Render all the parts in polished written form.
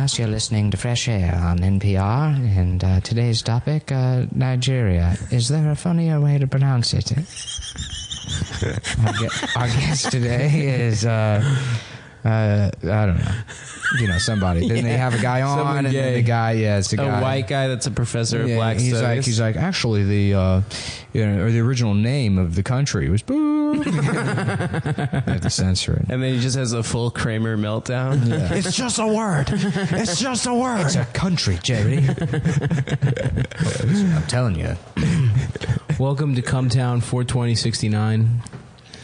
podcast. You're listening to Fresh Air on NPR, and today's topic, Nigeria. Is there a funnier way to pronounce it? Our guest today is, I don't know. You know, somebody. Didn't they have a guy on? And the guy, it's a guy. A white guy that's a professor of black studies. He's like, actually, or the original name of the country was boo. I have to censor it. And then he just has a full Kramer meltdown. Yeah. It's just a word. It's just a word. It's a country, Jerry. I'm telling you. Welcome to Cumtown 42069.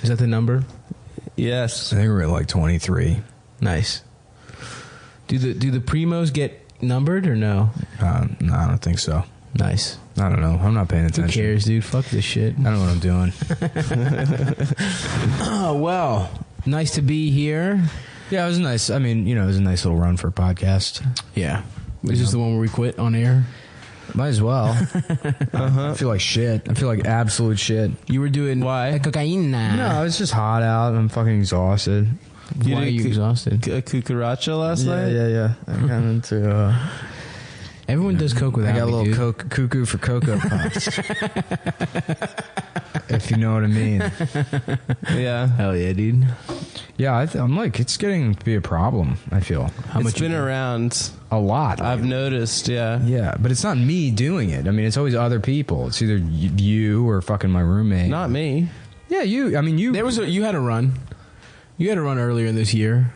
Is that the number? Yes. I think we're at like 23. Nice. Do the primos get numbered or no? No, I don't think so. Nice. I don't know. I'm not paying attention. Who cares, dude? Fuck this shit. I don't know what I'm doing. Oh, well, nice to be here. Yeah, it was nice. I mean, it was a nice little run for a podcast. Yeah. Is this the one where we quit on air? Might as well. I feel like shit. I feel like absolute shit. You were doing Why? cocaine. No, it's just hot out. I'm fucking exhausted. Why are you exhausted? A cucaracha last night? Yeah. I got into... Everyone does coke without I got me, a little dude. cuckoo for Cocoa Puffs. If you know what I mean. Yeah. Hell yeah, dude. Yeah, I'm like, it's getting to be a problem, I feel. It's been around A lot. I've noticed, yeah. Yeah, but it's not me doing it. I mean, it's always other people. It's either you or fucking my roommate. Not me. Yeah, you. I mean, you. You had a run. You had a run earlier in this year.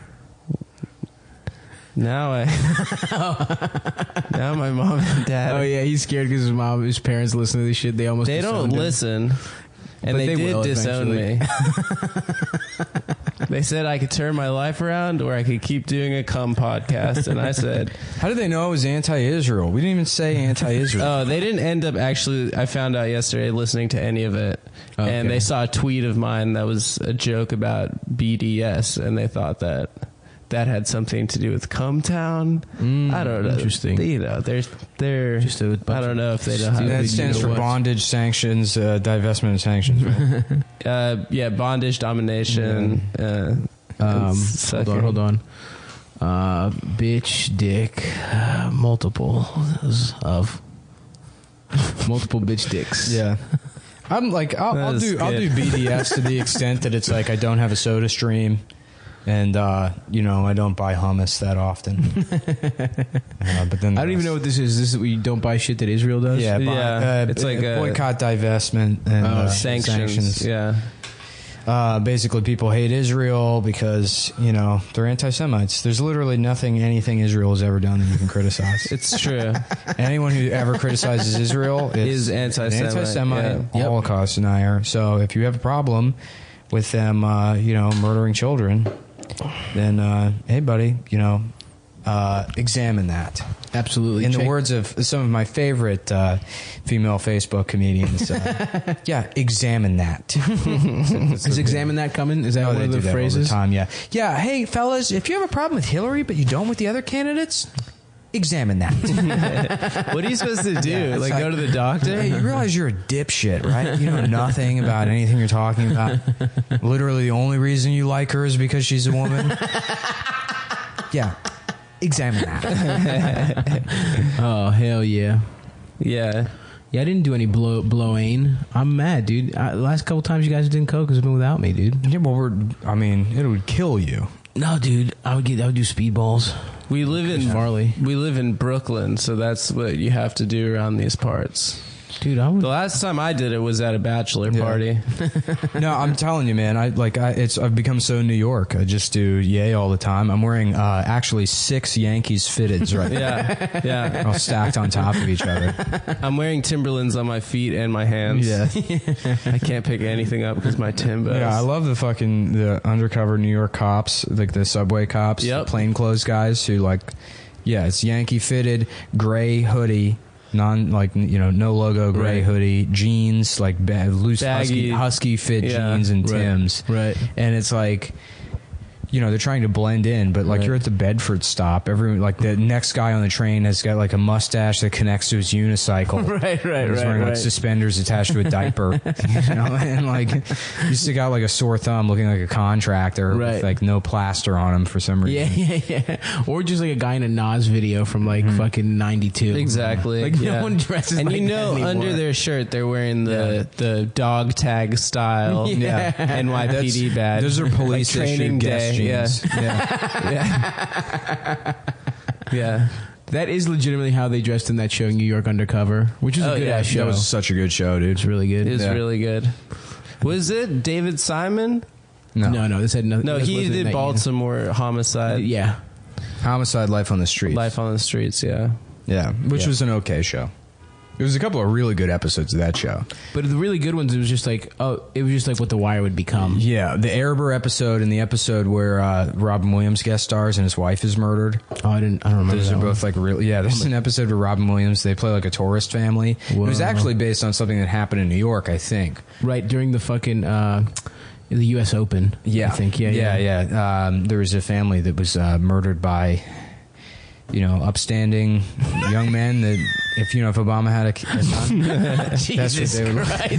Now my mom and dad. Oh yeah, he's scared because his parents listen to this shit. They don't disowned him. listen, and But they did will disown eventually. me. They said I could turn my life around or I could keep doing a cum podcast, and I said, How did they know it was anti-Israel? We didn't even say anti-Israel. oh, they didn't end up actually, I found out yesterday, listening to any of it. Okay. And they saw a tweet of mine that was a joke about BDS, and they thought that had something to do with Cumtown. I don't know. Interesting. They're Just a I don't know if they know how That to stands for bondage, sanctions, divestment, and sanctions. Right? bondage, domination. Hold on. Bitch, dick, multiple bitch dicks. Yeah. I'm like, I'll do BDS to the extent that it's like I don't have a soda stream. And, I don't buy hummus that often. But then I don't even know what this is. This is we don't buy shit that Israel does? Yeah. It's like boycott, divestment, and sanctions. Yeah. Basically, people hate Israel because, they're anti-Semites. There's literally anything Israel has ever done that you can criticize. It's true. Anyone who ever criticizes Israel is anti-Semite, Holocaust denier. So if you have a problem with them, murdering children, then, hey, buddy, examine that. Absolutely. In the words of some of my favorite female Facebook comedians, examine that. Is examine that coming? Is that one of the phrases? All the time, yeah. Hey, fellas, if you have a problem with Hillary but you don't with the other candidates, examine that. What are you supposed to do? Like go to the doctor? Hey, you realize you're a dipshit, right? You know nothing about anything you're talking about. Literally, the only reason you like her is because she's a woman. Yeah. Examine that. Oh, hell yeah. Yeah. Yeah, I didn't do any blowing. I'm mad, dude. Last couple times you guys didn't coke has been without me, dude. Yeah, well, it would kill you. No, dude. I would do speedballs. We live in Brooklyn, so that's what you have to do around these parts. Dude, the last time I did it was at a bachelor party. No, I'm telling you, man. I've become so New York. I just do yay all the time. I'm wearing actually 6 Yankees fitteds right now. Yeah. All stacked on top of each other. I'm wearing Timberlands on my feet and my hands. Yeah. I can't pick anything up because my Timbos. Yeah, I love the undercover New York cops, like the subway cops, the plainclothes guys who it's Yankee fitted, gray hoodie. No logo gray hoodie, jeans, like loose husky fit jeans and Timbs. Right. And it's like, they're trying to blend in, but like you're at the Bedford stop. Everyone, like the next guy on the train has got like a mustache that connects to his unicycle. Right. He's wearing like suspenders attached to a diaper, and like you stick out like a sore thumb, looking like a contractor with like no plaster on him for some reason. Yeah. Or just like a guy in a Nas video from like fucking 92. Exactly. Like no one dresses and like that anymore. Under their shirt they're wearing the dog tag style NYPD badge. Those are police like training day. Jeans. Yeah. That is legitimately how they dressed in that show, New York Undercover, which is a good ass show. That was such a good show, dude. It's really good. It's really good. Was it David Simon? No. This had nothing. No, he did Baltimore Homicide. Yeah. Homicide: Life on the Streets. Life on the Streets. Yeah. Yeah, which was an okay show. There was a couple of really good episodes of that show. But the really good ones, it was just like what The Wire would become. Yeah, the Erebor episode and the episode where Robin Williams guest stars and his wife is murdered. Oh, I don't remember. Those that are one. both like really. Yeah, there's an episode where Robin Williams, they play like a tourist family. Whoa. It was actually based on something that happened in New York, I think. Right, during the fucking the U.S. Open. Yeah. I think. Yeah. There was a family that was murdered by, upstanding young men that if Obama had a son, that's what they would look like.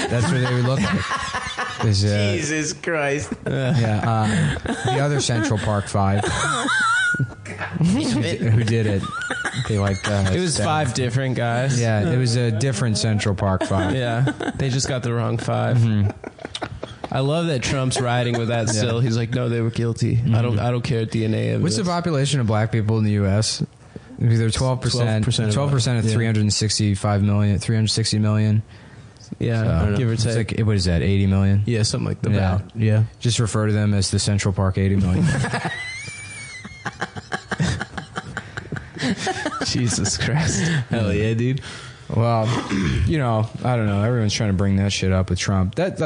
That's what they would look like. Jesus Christ. The other Central Park Five who did it. They it was 5 different guys. Yeah, it was a different Central Park 5. Yeah, they just got the wrong 5. Mm-hmm. I love that Trump's riding with that still. He's like, no, they were guilty. I don't care DNA of What's the population of black people in the U.S.? They're 12%. 12% of 365 million, 360 million. Yeah, So, give or take. It's like, what is that, 80 million? Yeah, something like that. Yeah. Yeah. Just refer to them as the Central Park 80 million. Jesus Christ. Hell yeah, dude. Well, I don't know. Everyone's trying to bring that shit up with Trump. That,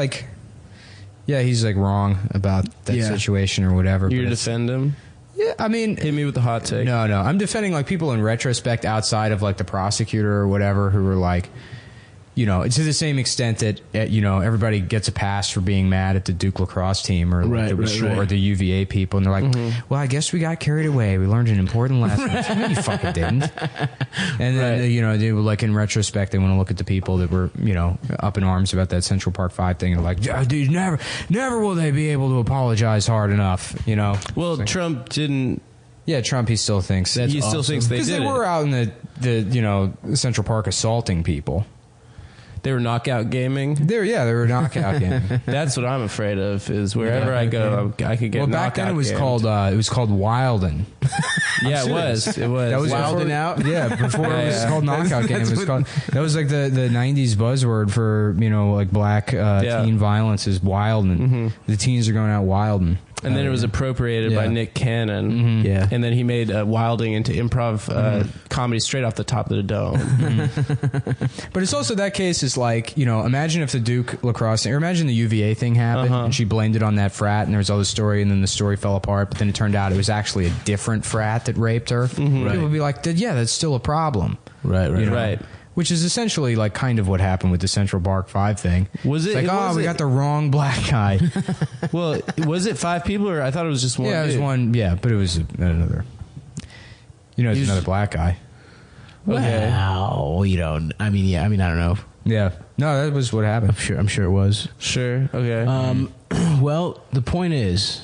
he's wrong about that situation or whatever. You're defend him? Yeah, I mean, hit me with the hot take. No, I'm defending people in retrospect outside of the prosecutor or whatever who were to the same extent that everybody gets a pass for being mad at the Duke lacrosse team or or the UVA people, and they're like, well, I guess we got carried away. We learned an important lesson. No, you fucking didn't. And then they in retrospect, they want to look at the people that were up in arms about that Central Park 5 thing, and like, dude, never will they be able to apologize hard enough. Well, Trump didn't. Yeah, Trump. He still thinks still thinks they did, because they were out in the Central Park assaulting people. They were knockout gaming. They were knockout gaming. That's what I'm afraid of. Is wherever I go, I could get. Well, back then it was gamed. called Wilden. Yeah, it was. That was Wilden out. Yeah, before it was called knockout game. It was called. That was the '90s buzzword for black teen violence is Wilden. Mm-hmm. The teens are going out Wilden. And then it was appropriated by Nick Cannon. Mm-hmm. Yeah. And then he made Wilding into improv comedy straight off the top of the dome. Mm-hmm. But it's also that case is imagine if the Duke lacrosse thing, or imagine the UVA thing happened and she blamed it on that frat and there was all this story and then the story fell apart, but then it turned out it was actually a different frat that raped her. Mm-hmm. People would be like, yeah, that's still a problem. Right. Which is essentially kind of what happened with the Central Park 5 thing. Was it? We got the wrong black guy. Well, was it 5 people or I thought it was just one? Yeah, it was one. Yeah, but it was another. It's another black guy. Okay. Wow, you don't. I mean, I don't know. Yeah, no, that was what happened. I'm sure it was. Sure. Okay. Well, the point is,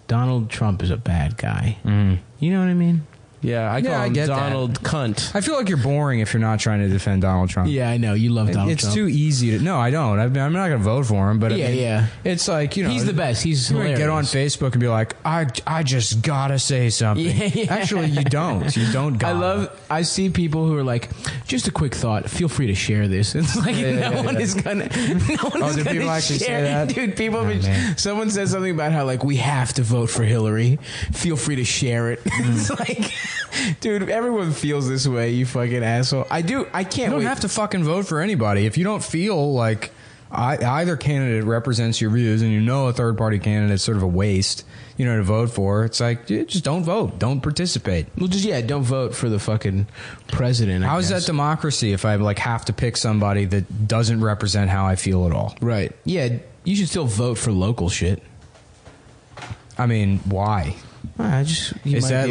Donald Trump is a bad guy. Mm. You know what I mean? Yeah, I call him Donald Cunt. I feel like you're boring if you're not trying to defend Donald Trump. Yeah, I know. You love Donald Trump. It's too easy to... No, I don't. I'm not going to vote for him, but... Yeah. It's he's the best. He's hilarious. Get on Facebook and be like, I just gotta say something. Yeah. Actually, you don't. You don't gotta. I see people who are like, just a quick thought. Feel free to share this. It's like, no one is going to people actually say that? Dude, someone said something about how, we have to vote for Hillary. Feel free to share it. It's like... Dude, everyone feels this way, you fucking asshole. I can't wait. You don't have to fucking vote for anybody. If you don't feel like either candidate represents your views and a third-party candidate is sort of a waste, to vote for, it's like, just don't vote. Don't participate. Well, don't vote for the fucking president, How is that democracy if I have to pick somebody that doesn't represent how I feel at all? Right. Yeah, you should still vote for local shit. I mean, why? Is that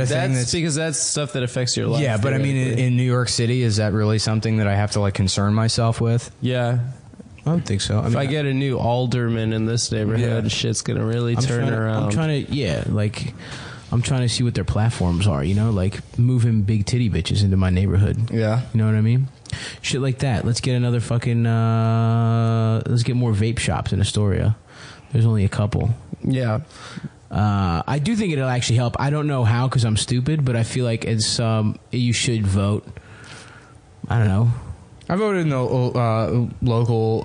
a thing? That's because that's stuff that affects your life. Yeah, but I mean, in New York City, is that really something that I have to like concern myself with? Yeah. I don't think so. If I get a new alderman in this neighborhood, shit's gonna really turn around. I'm trying to see what their platforms are, like moving big titty bitches into my neighborhood. Yeah. You know what I mean? Shit like that. Let's get another fucking, let's get more vape shops in Astoria. There's only a couple. Yeah. I do think it'll actually help. I don't know how because I'm stupid, but I feel like it's, you should vote. I don't know. I voted in the local,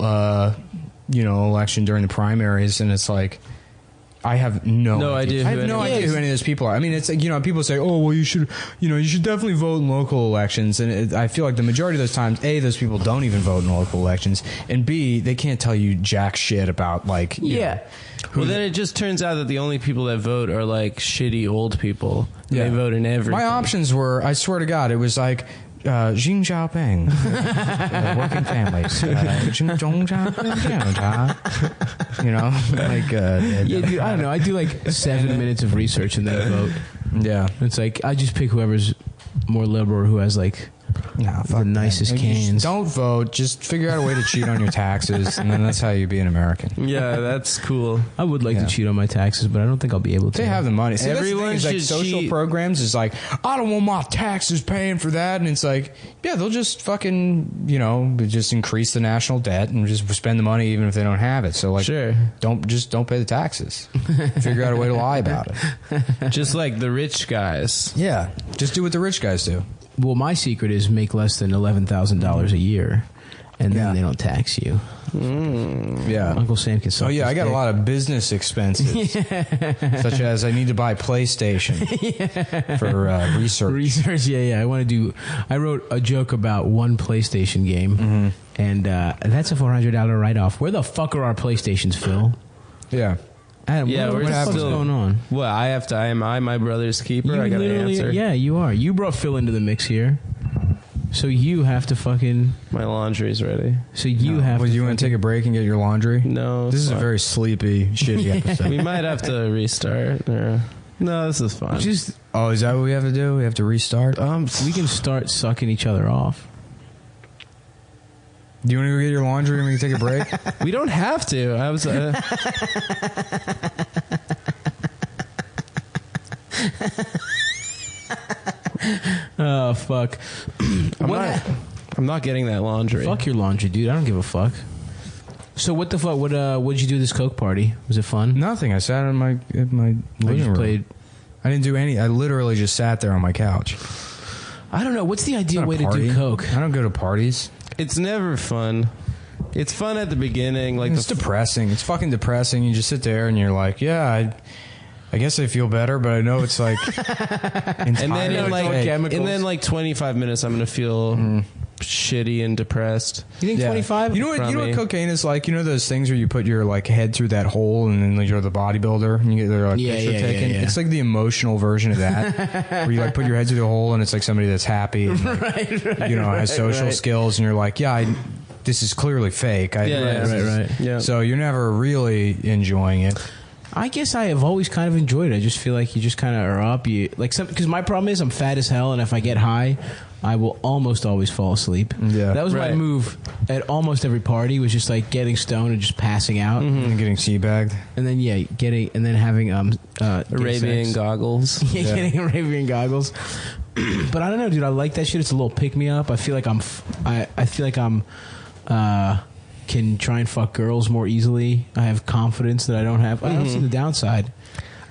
election during the primaries, and it's like, I have no idea. I have no idea who any of those people are. I mean, it's like, people say, oh, well, you should definitely vote in local elections. And I feel like the majority of those times, A, those people don't even vote in local elections. And B, they can't tell you jack shit about like, well, then it just turns out that the only people that vote are like shitty old people. Yeah. They vote in everything. My options were, I swear to God, it was like, Xi Jinping, working families, dude, I don't know. I do like 7 minutes of research and then vote. Yeah, it's like I just pick whoever's more liberal or who has like the nicest cans. Don't vote. Just figure out a way to cheat on your taxes, and then that's how you be an American. Yeah, that's cool. I would like to cheat on my taxes, but I don't think I'll be able to. They have the money. See, everyone should like social cheat. programs is like, I don't want my taxes paying for that, and it's like, yeah, they'll just fucking just increase the national debt and just spend the money even if they don't have it. So like, don't pay the taxes. Figure out a way to lie about it. Just like the rich guys. Yeah, just do what the rich guys do. Well, my secret is make less than $11,000 a year, and then they don't tax you. Yeah, Uncle Sam can suck. Oh yeah, I got a lot of business expenses, such as I need to buy PlayStation for research. Yeah. I wrote a joke about one PlayStation game, and that's a $400 write-off. Where the fuck are our PlayStations, Phil? Yeah. Adam, what the fuck's going on? Well, am I my brother's keeper? I gotta answer. Yeah, you are. You brought Phil into the mix here. So you have to fucking... My laundry's ready. So you have to... You want to take a break and get your laundry? No. This is a very sleepy, shitty episode. We might have to restart. No, this is fine. Is that what we have to do? We have to restart? We can start sucking each other off. Do you want to go get your laundry and we can take a break? We don't have to. I was... Oh, fuck. I'm not getting that laundry. Fuck your laundry, dude. I don't give a fuck. So what the fuck? What'd you do this Coke party? Was it fun? Nothing. I sat in my living room. I didn't do any. I literally just sat there on my couch. I don't know. What's the ideal way to do Coke? I don't go to parties. It's never fun. It's fun at the beginning. Like it's depressing. It's fucking depressing. You just sit there and you're like, yeah, I guess I feel better, but I know it's like and then like 25 minutes I'm gonna feel shitty and depressed. You think 25? You know what cocaine is like? You know those things where you put your like head through that hole and then like, you're the bodybuilder and you get their like picture taken? Yeah. It's like the emotional version of that where you like put your head through the hole and it's like somebody that's happy and, has social skills and you're like, this is clearly fake. Right. Yeah. So you're never really enjoying it. I guess I have always kind of enjoyed it. I just feel like you just kind of are up. Because my problem is I'm fat as hell, and if I get high, I will almost always fall asleep. Yeah, that was my move at almost every party. Was just like getting stoned and just passing out and getting teabagged, and then having Arabian goggles. Getting Arabian goggles. But I don't know, dude. I like that shit. It's a little pick me up. I feel like I'm can try and fuck girls more easily. I have confidence that I don't have. I don't see the downside.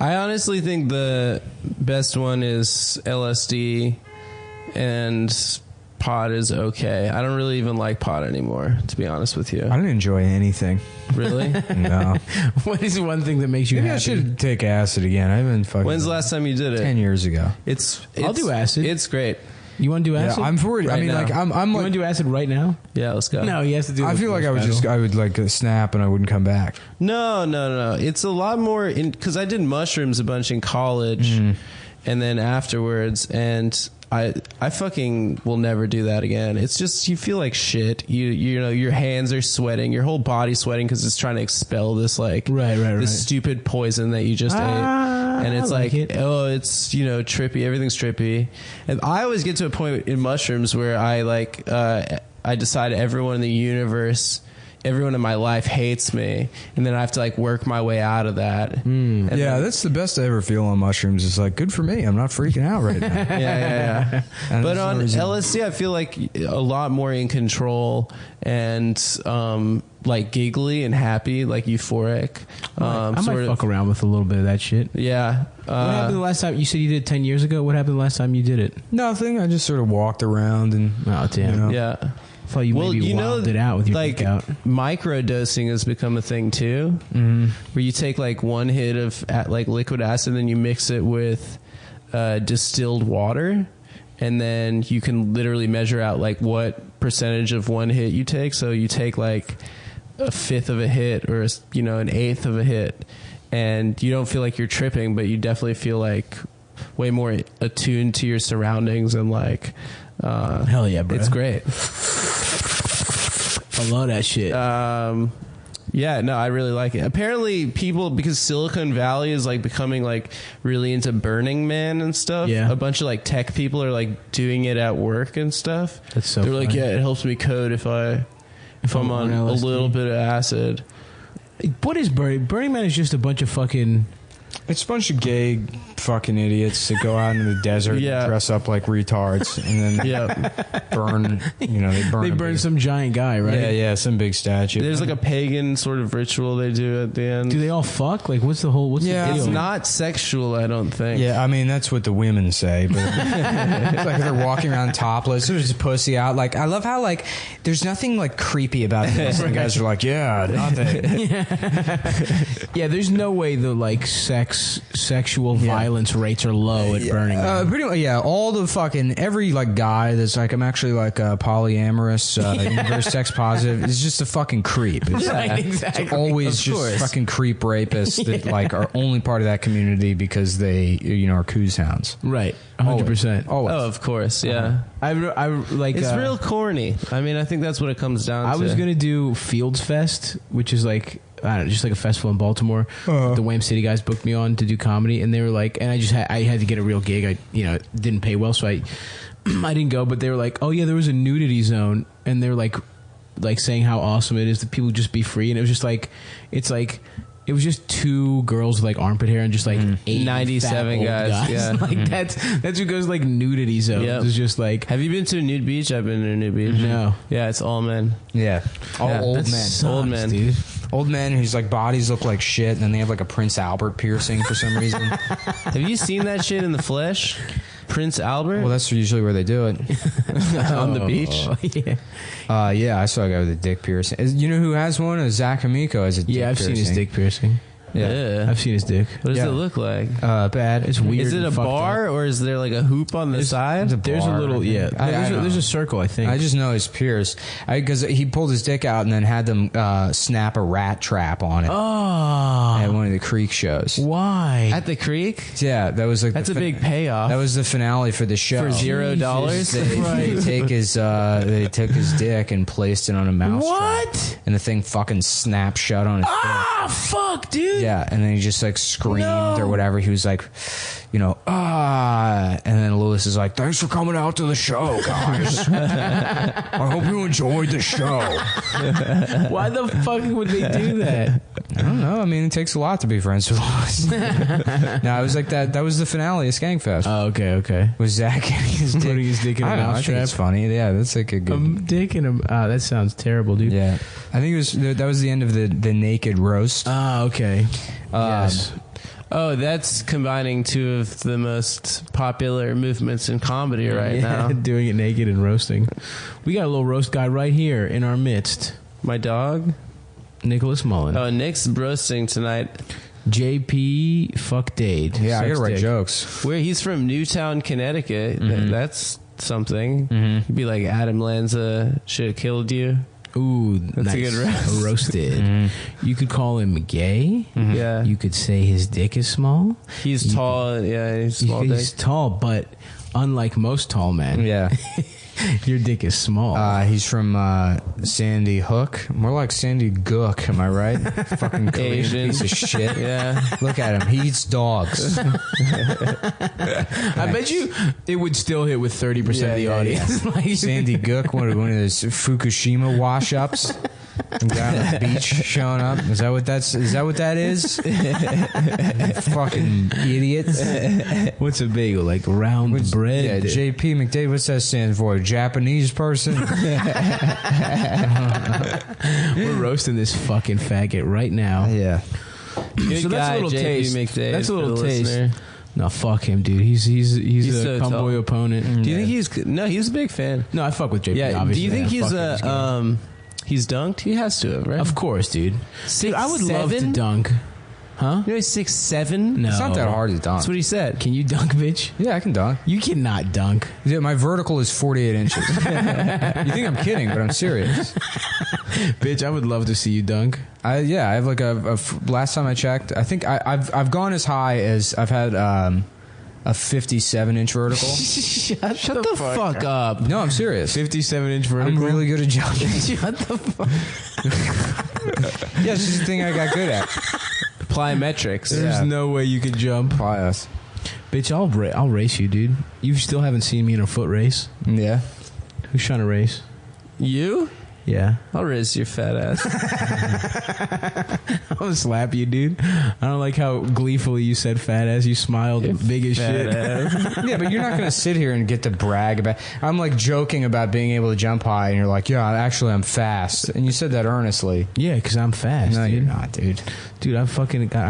I honestly think the best one is LSD, and pot is okay. I don't really even like pot anymore, to be honest with you. I don't enjoy anything. Really? No. What is one thing that makes you Maybe happy? I should take acid again. I haven't fucking... When's the last time you did it? 10 years ago. I'll do acid. It's great. You want to do acid? Yeah, I'm for it. Right now. I'm like, you want to do acid right now? Yeah, let's go. No, he has to do. I feel like I would like snap and I wouldn't come back. No. It's a lot more because I did mushrooms a bunch in college, and then afterwards, and I fucking will never do that again. It's just, you feel like shit. You know, your hands are sweating, your whole body's sweating because it's trying to expel this like this stupid poison that you just ate. And it's it's, you know, trippy. Everything's trippy. And I always get to a point in mushrooms where I decide everyone in the universe, everyone in my life hates me, and then I have to like work my way out of that. Yeah, that's the best I ever feel on mushrooms. It's like, good for me. I'm not freaking out right now. yeah. But on LSD, I feel like a lot more in control and like giggly and happy, like euphoric. I might fuck around with a little bit of that shit. Yeah. What happened the last time? You said you did it 10 years ago. What happened the last time you did it? Nothing. I just sort of walked around and... Oh, damn. You know. Yeah. I thought you maybe wilded it out with your like workout. Microdosing has become a thing too, where you take like one hit of like liquid acid, and then you mix it with distilled water, and then you can literally measure out like what percentage of one hit you take. So you take like a fifth of a hit, or an eighth of a hit, and you don't feel like you're tripping, but you definitely feel like way more attuned to your surroundings and like. Hell yeah, bro. It's great. I love that shit. Yeah, no, I really like it. Apparently people, because Silicon Valley is like becoming like really into Burning Man and stuff. Yeah. A bunch of like tech people are like doing it at work and stuff. That's so They're funny. like, yeah, it helps me code if I'm on a little bit of acid. What is Burning Man? Is just a bunch of fucking... It's a bunch of gay fucking idiots that go out into the desert and dress up like retards and then burn, they burn some giant guy, right? Yeah, some big statue. There's like a pagan sort of ritual they do at the end. Do they all fuck? Like, what's the deal? It's not sexual, I don't think. Yeah, I mean, that's what the women say, but it's like they're walking around topless. There's a pussy out. Like, I love how, like, there's nothing, like, creepy about this. The guys are like, yeah, nothing. Yeah, there's no way the, like, sexual violence rates are low at Burning Man. Pretty much, all the fucking, every, like, guy that's like, I'm actually, like, polyamorous, universe sex positive, is just a fucking creep. It's, exactly. It's always just fucking creep rapists that, like, are only part of that community because they, are coos hounds. Right. 100%. Always. Oh, of course, yeah. I like. It's real corny. I mean, I think that's what it comes down to. I was gonna do Fields Fest, which is like, I don't know, just like a festival in Baltimore. The Wham City guys booked me on to do comedy, and they were like, and I had to get a real gig. I didn't pay well, so I didn't go. But they were like, oh yeah, there was a nudity zone, and they're like saying how awesome it is that people just be free, and it was just like, it's like. It was just two girls with like armpit hair and just like 97 guys. Yeah. Like that's what goes like nudity zones. Yep. It's just like. Have you been to a nude beach? I've been to a nude beach. No. Yeah, it's all men. Yeah. Old men. Sucks, old men. Dude. Old men whose like bodies look like shit, and then they have like a Prince Albert piercing for some reason. Have you seen that shit in the flesh? Prince Albert? Well, that's usually where they do it. On the beach? Yeah, I saw a guy with a dick piercing. You know who has one? Zach Amico has a dick piercing. Yeah, I've seen his dick piercing. Yeah. I've seen his dick. What does it look like? Bad. It's weird. Is it a bar or is there like a hoop on the side? There's a little, there's a circle, I think. I just know it's pierced because he pulled his dick out and then had them snap a rat trap on it. Oh. At one of the Creek shows. Why? At the Creek? Yeah, that was like that's a big payoff. That was the finale for the show. For $0? They took his dick and placed it on a mouse trap, and the thing fucking snapped shut on his dick. Fuck, dude. Yeah, and then he just like screamed or whatever. He was like, and then Lewis is like, thanks for coming out to the show, guys. I hope you enjoyed the show. Why the fuck would they do that? I don't know. I mean, it takes a lot to be friends with Lewis. No, it was like that. That was the finale of Skankfest. Oh, okay. Was Zach putting his dick in a mouse trap? It's funny. Yeah, that's like a good dick in a. That sounds terrible, dude. Yeah, I think that was the end of the naked roast. Ah, okay. Yes. Oh, that's combining two of the most popular movements in comedy right now. Doing it naked and roasting. We got a little roast guy right here in our midst. My dog? Nicholas Mullen. Oh, Nick's roasting tonight. JP fuck Dade. Yeah, I gotta write jokes. Where he's from Newtown, Connecticut. That's something. Mm-hmm. He'd be like, Adam Lanza should have killed you. Ooh, that's nice. a good roast. Roasted. You could call him gay. Yeah. You could say his dick is small. He's tall. He's small. He's tall, but unlike most tall men, your dick is small. He's from Sandy Hook. More like Sandy Gook, am I right? Fucking Korean Asian piece of shit. Yeah. Look at him. He eats dogs. I bet you it would still hit with 30% of the audience. Like, Sandy Gook, one of those Fukushima wash-ups. Some guy on the beach showing up. Is that what that is? Fucking idiots. What's a bagel? Like round bread? Yeah, JP McDade. What's that stand for? Japanese person? We're roasting this fucking faggot right now. Yeah. Good So that's guy, a little JP taste. McDade, That's a little for the taste. listener. No, fuck him, dude. He's a so comboy tall. opponent. Do you think he's... No, he's a big fan. No, I fuck with JP. Yeah. Do obviously. you think he's Fuck him, he's dunked? He has to have, right? Of course, dude. Dude, I would love to 6'7"? dunk. Huh? You know he's 6'7"? No. It's not that hard to dunk. That's what he said. Can you dunk, bitch? Yeah, I can dunk. You cannot dunk. Yeah, my vertical is 48 inches. You think I'm kidding, but I'm serious. Bitch, I would love to see you dunk. I have like last time I checked, I think I've gone as high as I've had a 57-inch vertical. Shut the fuck up. No, I'm serious. 57-inch vertical. I'm really good at jumping. Shut the fuck. Yeah, it's just the thing I got good at. Plyometrics. There's no way you could jump. Probably us. Bitch, I'll race you, dude. You still haven't seen me in a foot race. Yeah. Who's trying to race? You? Yeah. I'll raise your fat ass. I'm gonna slap you, dude. I don't like how gleefully you said fat ass. You smiled big as shit. Yeah, but you're not going to sit here and get to brag about... I'm like joking about being able to jump high, and you're like, yeah, actually I'm fast. And you said that earnestly. Yeah, because I'm fast. No, dude. you're not, dude. Dude, I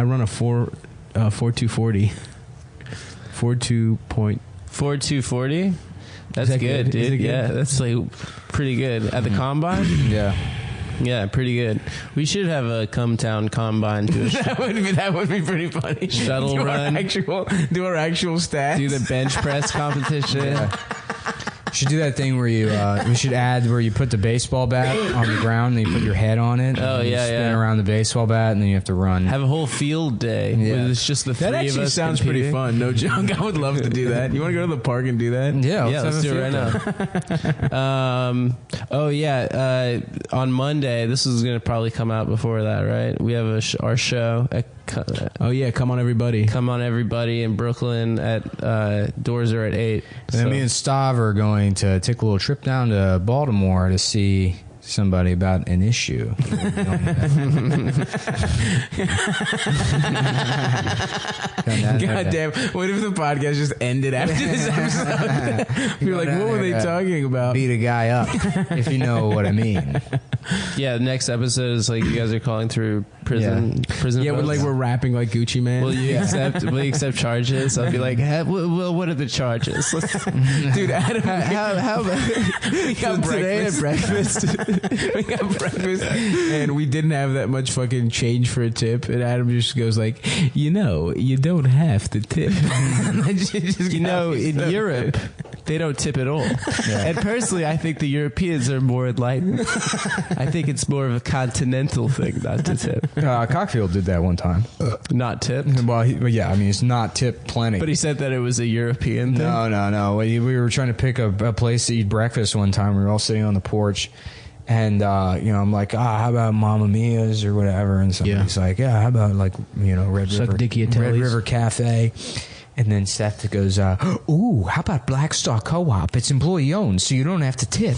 run a 4.240. 4.240? That's that good, good? Is dude. it good? Yeah, that's like pretty good. At the combine? Yeah. Yeah, pretty good. We should have a Cumtown combine to that would be pretty funny. Shuttle run. Do our actual stats. do the bench press competition. Yeah. Should do that thing where you we should add where you put the baseball bat on the ground and you put your head on it. Oh, and you yeah, spin yeah. around the baseball bat and then you have to run. Have a whole field day. Yeah. Where it's just the three That of actually us sounds pretty competing. fun. No joke. I would love to do that. You want to go to the park and do that? Yeah, Yeah, let's do it right now. On Monday, this is going to probably come out before that, right? We have our show at Oh yeah, come on everybody. Come on Everybody in Brooklyn at doors are at 8. And then me and Stav are going to take a little trip down to Baltimore to see somebody about an issue. God damn. What if the podcast just ended after this episode? You're like, what were they talking about? Beat a guy up, if you know what I mean. Yeah, the next episode is like you guys are calling through prison. Yeah, votes. we're rapping like Gucci Man. Will you accept charges? I'll be like, what are the charges? Dude, Adam, how we got today at breakfast? we got breakfast, and we didn't have that much fucking change for a tip. And Adam just goes like, you don't have to tip. In Europe, they don't tip at all. Yeah. And personally, I think the Europeans are more enlightened. I think it's more of a continental thing not to tip. Cockfield did that one time. Not tipped? Well, he's not tipped plenty. But he said that it was a European thing? No. We were trying to pick a place to eat breakfast one time. We were all sitting on the porch. And, I'm like, how about Mamma Mia's or whatever? And somebody's like, yeah, how about Red River Cafe? And then Seth goes, ooh, how about Black Star Co-op? It's employee owned, so you don't have to tip.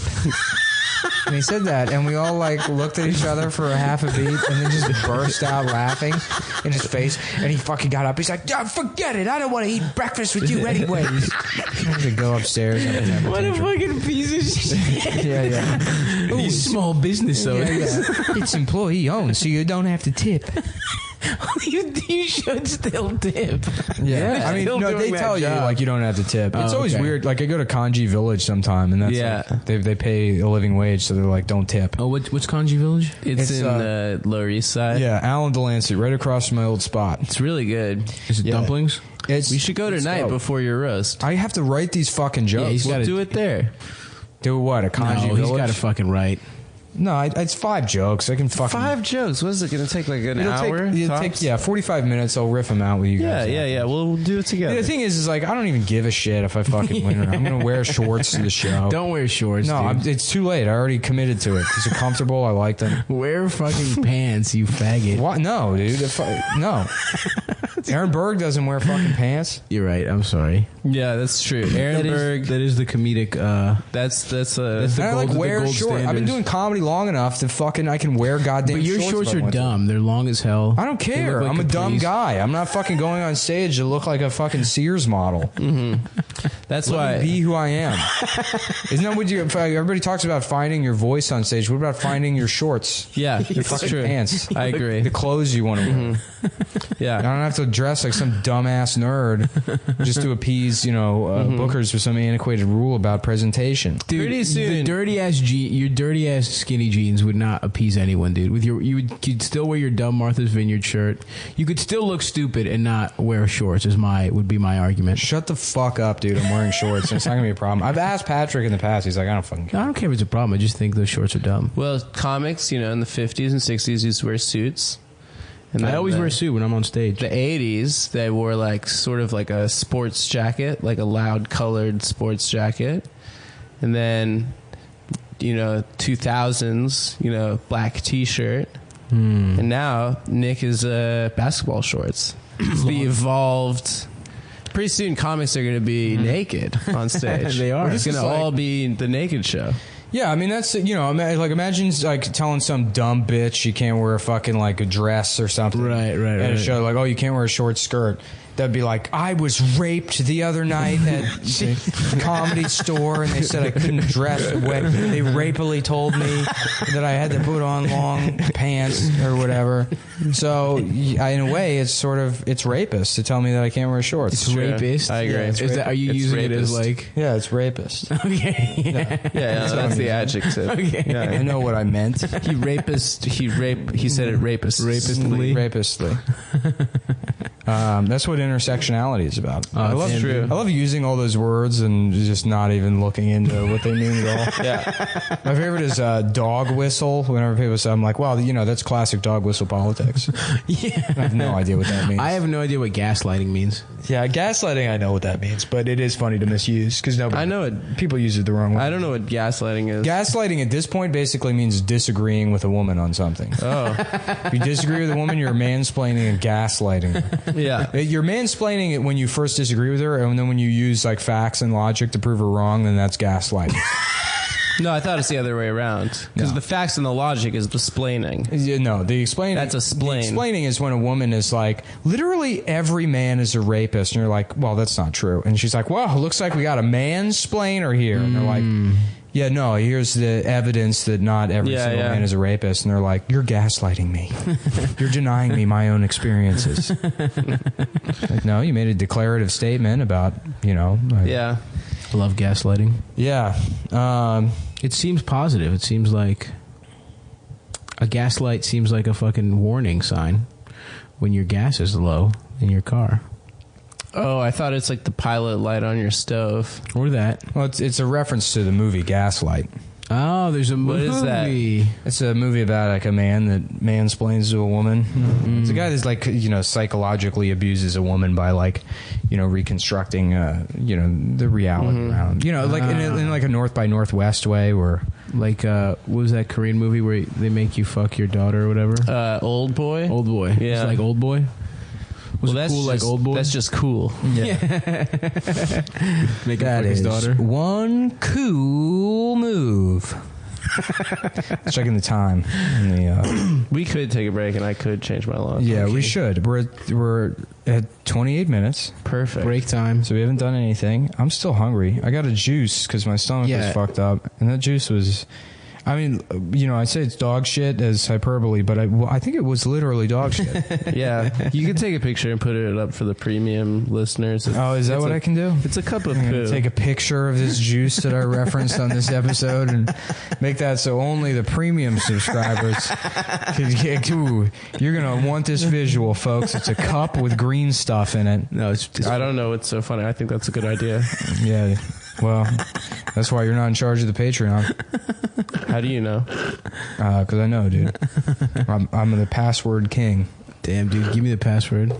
And he said that, and we all looked at each other for a half a beat, and then just burst out laughing in his face. And he fucking got up. He's like, forget it. I don't want to eat breakfast with you anyways. I had to go upstairs. And what a fucking piece of shit. Yeah. These small business owners. Yeah. It's employee owned, so you don't have to tip. You should still tip. Yeah. I mean, no, they tell you you don't have to tip. It's always weird. Like I go to Kanji Village sometime, and that's they pay a living wage, so they're like, don't tip. Oh, what's Kanji Village? It's in the Lower East Side. Yeah, Alan Delancey, right across from my old spot. It's really good. Is it dumplings? We should go tonight before your roast. I have to write these fucking jokes. We'll do it there. Do what? A Kanji No, Village? he's got to fucking write. No, it's 5 jokes. I can fucking 5 jokes. What is it going to take? Like an hour? It'll take 45 minutes. I'll riff them out with you guys. Yeah. We'll do it together. The thing is like I don't even give a shit if I fucking win. I'm gonna wear shorts to the show. Don't wear shorts. No, dude. it's too late. I already committed to it. Is it comfortable? I like them. Wear fucking pants, you faggot. What? No, dude. No. Aaron Berg doesn't wear fucking pants. You're right. I'm sorry. Yeah, that's true. Aaron Berg. That is the comedic. That's the I like wear shorts. Standards. I've been doing comedy long enough to fucking I can wear goddamn. But your shorts are dumb. They're long as hell. I don't care. Like I'm a dumb guy. I'm not fucking going on stage to look like a fucking Sears model. That's Let why. me be who I am. Isn't that what you? Everybody talks about finding your voice on stage. What about finding your shorts? Yeah, Your it's fucking true. pants. I agree. The clothes you want to wear. Yeah. I don't have to dress like some dumbass nerd just to appease, bookers with some antiquated rule about presentation. Dude, Pretty soon. Your dirty ass skinny jeans would not appease anyone, dude. You'd still wear your dumb Martha's Vineyard shirt. You could still look stupid and not wear shorts. Would be my argument. Shut the fuck up, dude. I'm wearing shorts. It's not gonna be a problem. I've asked Patrick in the past. He's like, I don't fucking care. I don't care if it's a problem. I just think those shorts are dumb. Well, comics, in the 50s and 60s used to wear suits. And I always wear a suit when I'm on stage. The 80s, they wore like sort of like a sports jacket, like a loud colored sports jacket. And then, 2000s, black t-shirt. And now Nick is basketball shorts. The evolved. Pretty soon comics are going to be naked on stage. They are. It's going to all be the naked show. Yeah, I mean that's imagine like telling some dumb bitch you can't wear a fucking like a dress or something. Right. At a show like, oh, you can't wear a short skirt. That'd be like, I was raped the other night at the comedy store, and they said I couldn't dress. They rapily told me that I had to put on long pants or whatever. So, in a way, it's rapist to tell me that I can't wear shorts. It's rapist. I agree. Are you using it as like? Yeah, it's rapist. Okay. Yeah, that's the adjective. Okay. Yeah, I know what I meant. He said it rapist. Rapistly. That's what intersectionality is about. I love using all those words and just not even looking into what they mean at all. Yeah. My favorite is dog whistle. Whenever people say, I'm like, wow, that's classic dog whistle politics. Yeah. I have no idea what that means. I have no idea what gaslighting means. Yeah, gaslighting, I know what that means, but it is funny to misuse because I know it. People use it the wrong way. I don't know what gaslighting is. Gaslighting at this point basically means disagreeing with a woman on something. Oh. If you disagree with a woman, you're mansplaining and gaslighting her. Yeah. You're mansplaining it when you first disagree with her, and then when you use like facts and logic to prove her wrong, then that's gaslighting. No, I thought it's the other way around. Because the facts and the logic is the splaining. No, the explaining. That's a splain. The explaining is when a woman is like, literally every man is a rapist, and you're like, well, that's not true. And she's like, well, looks like we got a mansplainer here. And they're like, yeah, no, here's the evidence that not every single man is a rapist. And they're like, you're gaslighting me. You're denying me my own experiences. Like, no, you made a declarative statement about, Yeah. I love gaslighting. Yeah. It seems positive. It seems like a gaslight seems like a fucking warning sign when your gas is low in your car. Oh, I thought it's like the pilot light on your stove. Or that. Well, it's a reference to the movie Gaslight. Oh, there's a movie. What is that? It's a movie about like a man that mansplains to a woman. Mm-hmm. It's a guy that's like, psychologically abuses a woman by like, reconstructing, the reality around, like in like a North by Northwest way where like, what was that Korean movie where they make you fuck your daughter or whatever? Old Boy? Old Boy. Yeah. It's like Old Boy? Was that's cool just, like Old Boy? That's just cool. Yeah. Make that his is daughter. one cool move. Checking the time. We could take a break and I could change my law. Yeah, we should. We're at 28 minutes. Perfect. Break time. So we haven't done anything. I'm still hungry. I got a juice because my stomach was fucked up. And that juice was... I mean, I say it's dog shit as hyperbole, but I think it was literally dog shit. Yeah. You can take a picture and put it up for the premium listeners. Is that what I can do? It's a cup of I'm poo. gonna take a picture of this juice that I referenced on this episode and make that so only the premium subscribers can get. Ooh, you're going to want this visual, folks. It's a cup with green stuff in it. No, it's I don't know what's so funny. I think that's a good idea. Yeah. Well, that's why you're not in charge of the Patreon. How do you know? Because I know, dude. I'm the password king. Damn, dude. Give me the password.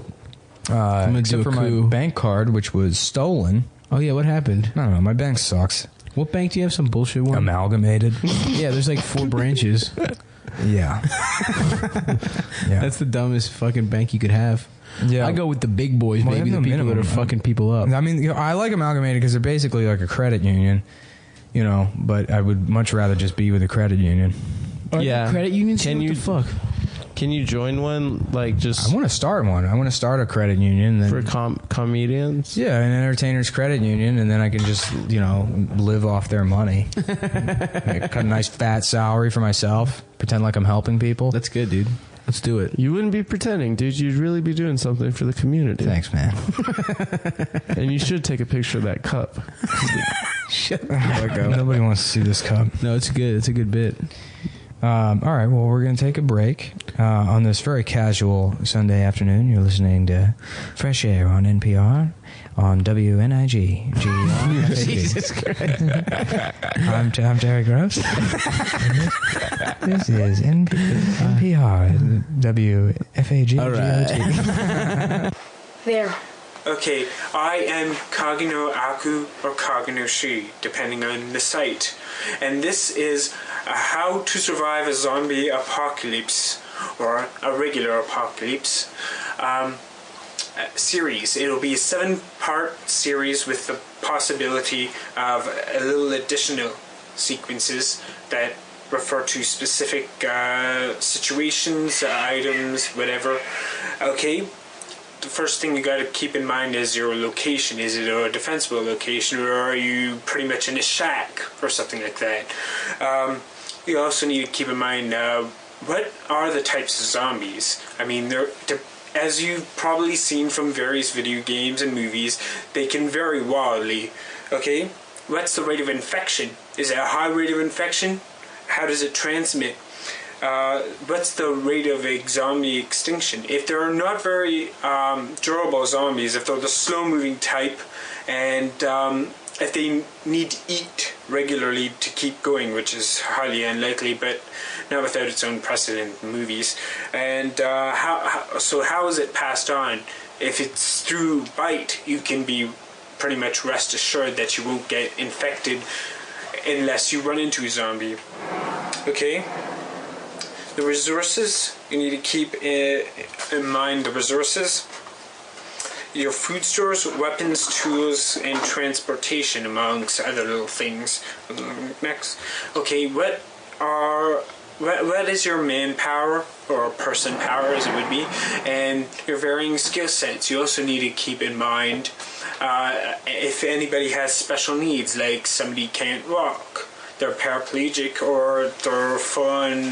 I'm gonna except do a for coup. my bank card, which was stolen. Oh, yeah. What happened? I don't know. My bank sucks. What bank do you have? Some bullshit one? Amalgamated. Yeah, there's like 4 branches. Yeah. Yeah. That's the dumbest fucking bank you could have. Yeah. I go with the big boys, Well, baby. they The have no people that are minimum, fucking people up. I mean, I like Amalgamated because they're basically like a credit union, but I would much rather just be with a credit union. Yeah. Credit unions? Can What you- the fuck? Can you join one? Like just I want to start one. I want to start a credit union. for comedians? Yeah, an entertainers credit union, and then I can just, live off their money. Cut a nice fat salary for myself. Pretend like I'm helping people. That's good, dude. Let's do it. You wouldn't be pretending, dude. You'd really be doing something for the community. Thanks, man. And you should take a picture of that cup. Shut the fuck up. Nobody wants to see this cup. No, it's good. It's a good bit. All right, well, we're going to take a break on this very casual Sunday afternoon. You're listening to Fresh Air on NPR on WNIG. Jesus Christ. I'm Terry Gross. This is NPR, WFAG. All right. There. Okay, I am Kagino Aku or Kagino Shi, depending on the site. And this is a How to Survive a Zombie Apocalypse, or a regular apocalypse, series. It'll be a 7-part series with the possibility of a little additional sequences that refer to specific situations, items, whatever. Okay. The first thing you got to keep in mind is your location. Is it a defensible location, or are you pretty much in a shack or something like that? You also need to keep in mind what are the types of zombies. I mean, as you've probably seen from various video games and movies, they can vary wildly. Okay, what's the rate of infection? Is it a high rate of infection? How does it transmit? What's the rate of a zombie extinction? If they're not very durable zombies, if they're the slow-moving type, and if they need to eat regularly to keep going, which is highly unlikely, but not without its own precedent in movies. And how is it passed on? If it's through bite, you can be pretty much rest assured that you won't get infected unless you run into a zombie. Okay? The resources, you need to keep in mind the resources. Your food stores, weapons, tools, and transportation, amongst other little things. Next. Okay, what is your manpower, or person power as it would be, and your varying skill sets. You also need to keep in mind if anybody has special needs, like somebody can't walk, they're paraplegic, or they're full-on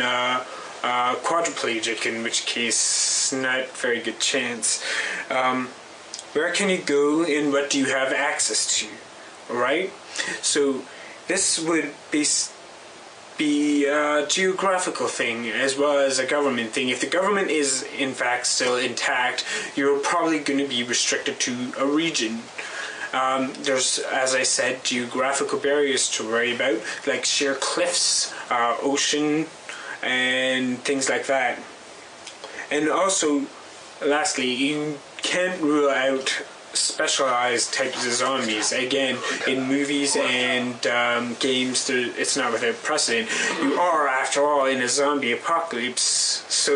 quadriplegic, in which case not very good chance. Where can you go and what do you have access to? Alright? So this would be a geographical thing as well as a government thing. If the government is in fact still intact, you're probably going to be restricted to a region. There's, as I said, geographical barriers to worry about, like sheer cliffs, ocean, and things like that. And also, lastly, you can't rule out specialized types of zombies. Again, in movies and games, it's not without precedent. You are, after all, in a zombie apocalypse, so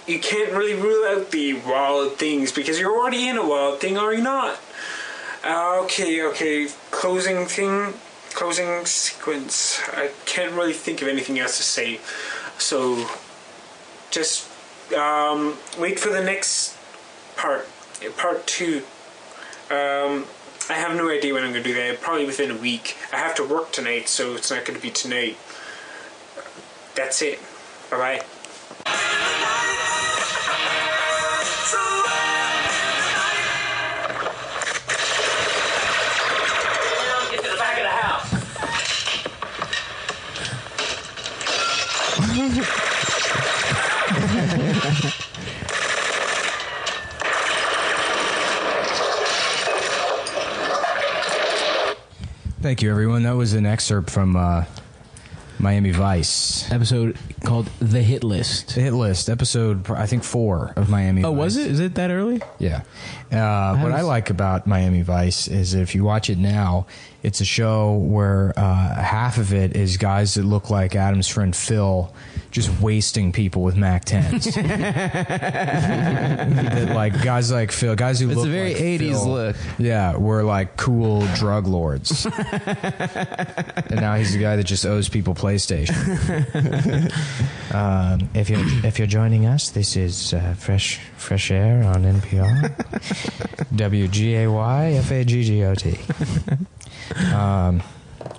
you can't really rule out the wild things, because you're already in a wild thing, are you not? Okay, closing sequence. I can't really think of anything else to say, so just wait for the next part 2. I have no idea when I'm going to do that. Probably within a week. I have to work tonight, so it's not going to be tonight. That's it. Bye-bye. Get to the back of the house. Thank you, everyone. That was an excerpt from Miami Vice. Episode called The Hit List. The Hit List, episode, I think, 4 of Miami Vice. Oh, was it? Is it that early? Yeah. What I like about Miami Vice is if you watch it now, it's a show where half of it is guys that look like Adam's friend Phil just wasting people with Mac 10s. Like guys like Phil, guys who it's look a very like 80s Phil, look. Yeah, were like cool drug lords. And now he's the guy that just owes people PlayStation. If you're joining us, this is fresh air on NPR. WGAY-FAGGOT.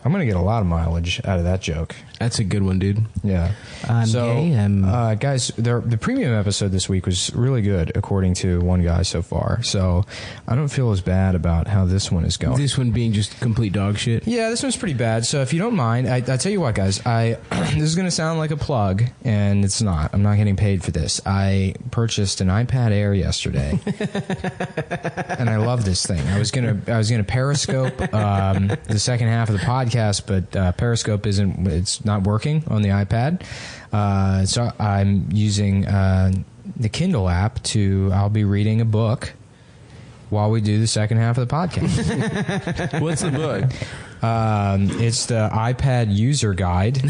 I'm going to get a lot of mileage out of that joke. That's a good one, dude. Yeah. I'm gay. Guys, the premium episode this week was really good, according to one guy so far. So I don't feel as bad about how this one is going. This one being just complete dog shit? Yeah, this one's pretty bad. So if you don't mind, I tell you what, guys. This is going to sound like a plug, and it's not. I'm not getting paid for this. I purchased an iPad Air yesterday, and I love this thing. I was gonna Periscope the second half of the podcast, but Periscope it's not working on the iPad. So I'm using the Kindle app I'll be reading a book while we do the second half of the podcast. What's the book? It's the iPad user guide.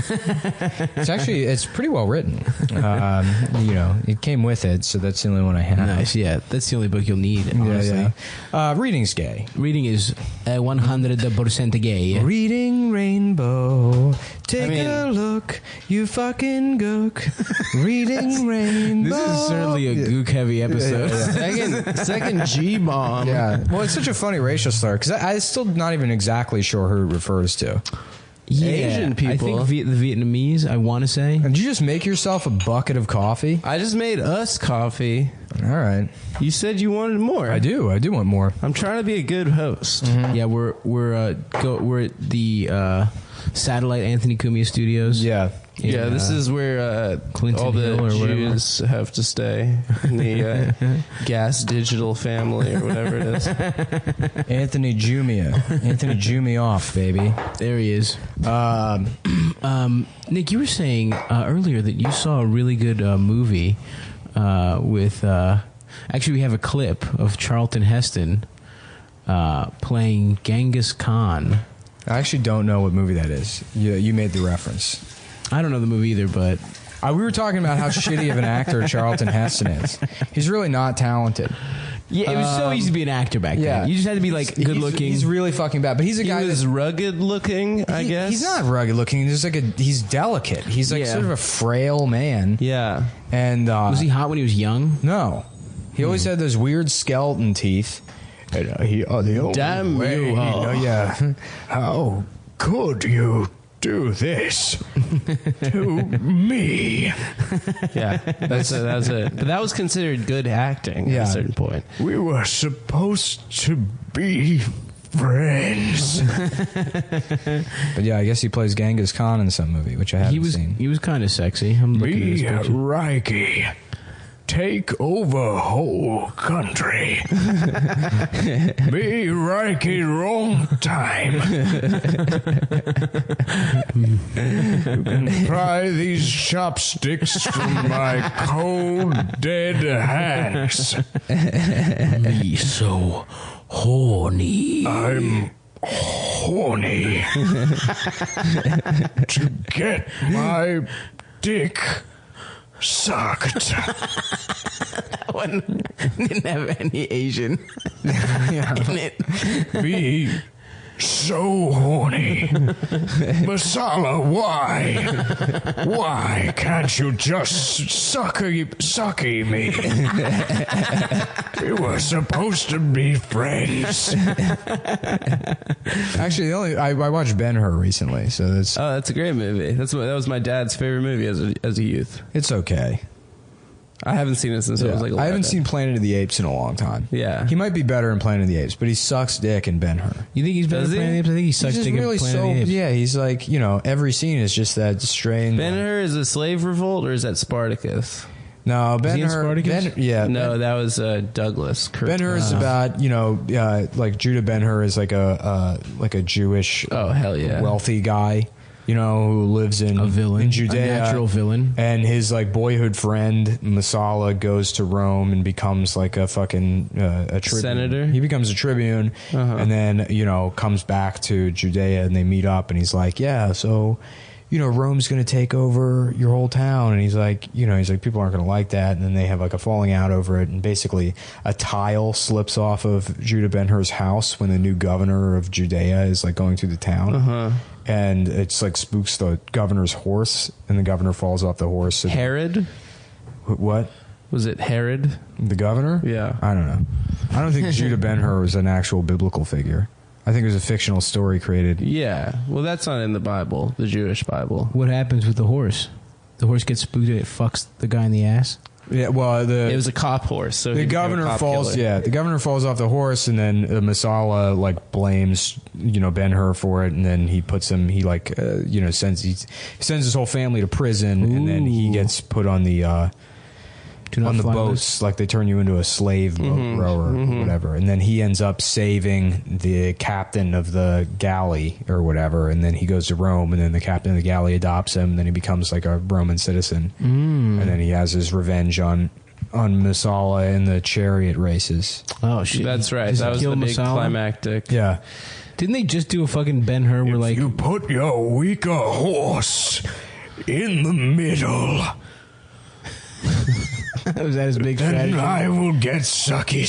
It's pretty well written. It came with it, so that's the only one I have. Nice, yeah. That's the only book you'll need, honestly. Yeah. Reading's gay. Reading is 100% gay. Reading Rainbow. Take a look, you fucking gook. Reading Rainbow. This is certainly a gook-heavy episode. Second G-bomb. Yeah. Well, it's such a funny racial slur, because I'm still not even exactly sure who it refers to. Yeah, Asian people. I think the Vietnamese, I want to say. Did you just make yourself a bucket of coffee? I just made us coffee. All right. You said you wanted more. I do want more. I'm trying to be a good host. Mm-hmm. Yeah, we're at the satellite Anthony Cumia Studios. Yeah. Yeah, this is where Clinton all the Hill or Jews have to stay in the Gas Digital family or whatever it is. Anthony Jumia. Anthony Jumia off, baby. There he is. Nick, you were saying earlier that you saw a really good movie with... actually, we have a clip of Charlton Heston playing Genghis Khan. I actually don't know what movie that is. You made the reference. I don't know the movie either, but... we were talking about how shitty of an actor Charlton Heston is. He's really not talented. Yeah, it was so easy to be an actor back then. You just had to be, like, good-looking. He's really fucking bad. But he's a guy who's rugged-looking, I guess. He's not rugged-looking. He's delicate. He's, like, sort of a frail man. Yeah. And was he hot when he was young? No. He always had those weird skeleton teeth. And, Damn you. Yeah. How could you do this to me? Yeah, that's it. But that was considered good acting at a certain point. We were supposed to be friends. But yeah, I guess he plays Genghis Khan in some movie, which I haven't seen. He was kind of sexy. I'm looking at this picture. Reiki. Take over whole country. Be Reiki wrong time. You can pry these chopsticks from my cold, dead hands. Me so horny. I'm horny to get my dick sucked. That one didn't have any Asian in it. Be so horny. Masala, why? Why can't you just sucky me? We were supposed to be friends. Actually, I watched Ben-Hur recently, so that's a great movie. That was my dad's favorite movie as a youth. It's okay. I haven't seen it since I was like 11. I haven't seen Planet of the Apes in a long time. Yeah. He might be better in Planet of the Apes, but he sucks dick in Ben-Hur. You think he's better in Planet of the Apes? I think he sucks dick in Planet of the Apes. Yeah, he's like, every scene is just that strange. Ben-Hur is a slave revolt, or is that Spartacus? No, Ben-Hur. No, that was Douglas. Ben-Hur is about like Judah Ben-Hur is like a Jewish hell yeah wealthy guy. who lives in a villain, in Judea, a natural villain, and his like boyhood friend Masala goes to Rome and becomes like a fucking a tribune. Senator. He becomes a tribune, and then comes back to Judea, and they meet up, and he's like, yeah, so. Rome's going to take over your whole town. And he's like, people aren't going to like that. And then they have like a falling out over it. And basically a tile slips off of Judah Ben-Hur's house when the new governor of Judea is like going through the town. And it's like spooks the governor's horse, and the governor falls off the horse. Herod? What? Was it Herod? The governor? Yeah. I don't know. I don't think Judah Ben-Hur was an actual biblical figure. I think it was a fictional story created. Yeah. Well, that's not in the Bible, the Jewish Bible. What happens with the horse? The horse gets spooked and it fucks the guy in the ass? Yeah, well, it was a cop horse. So the governor falls. Killer. Yeah, the governor falls off the horse, and then Masala like blames Ben-Hur for it, and then he puts him. He like sends his whole family to prison, and then he gets put on the boats, like they turn you into a slave boat rower or whatever, and then he ends up saving the captain of the galley or whatever, and then he goes to Rome, and then the captain of the galley adopts him, and then he becomes like a Roman citizen, and then he has his revenge on Masala in the chariot races. Oh shit, that's right. That was the big climactic. Yeah. Didn't they just do a fucking Ben-Hur where like you put your weaker horse in the middle? Was that his big strategy? And I will get sucky.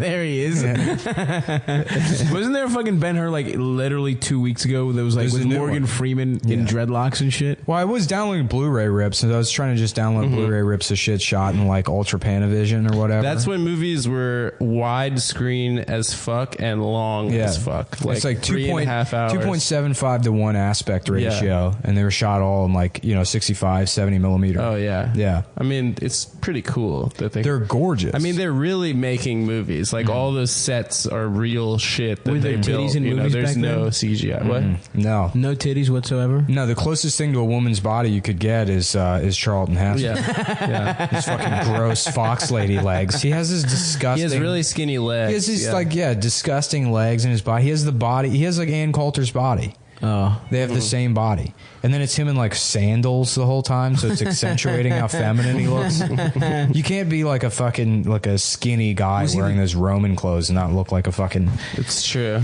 There he is. Yeah. Wasn't there a fucking Ben-Hur like literally 2 weeks ago that was like with Morgan Freeman in dreadlocks and shit? Well, I was downloading Blu-ray rips, and I was trying to just download Blu-ray rips of shit shot in like Ultra Panavision or whatever. That's when movies were widescreen as fuck and long as fuck. It's like 3.5 hours. 2.75 to 1 aspect ratio, and they were shot all in like 65, 70 millimeter. Oh yeah, yeah. I mean, it's pretty cool that they're gorgeous. I mean, they're really making movies. Like all those sets are real shit that Were they there built. titties in movies there's back no then? CGI. What? No titties whatsoever. No, the closest thing to a woman's body you could get is Charlton Heston. Yeah. His fucking gross fox lady legs. He has his disgusting. He has really skinny legs. He has these disgusting legs in his body. He has the body. He has like Ann Coulter's body. Oh, they have the same body, and then it's him in like sandals the whole time, so it's accentuating how feminine he looks. You can't be like a fucking like a skinny guy wearing those Roman clothes and not look like a fucking. It's true.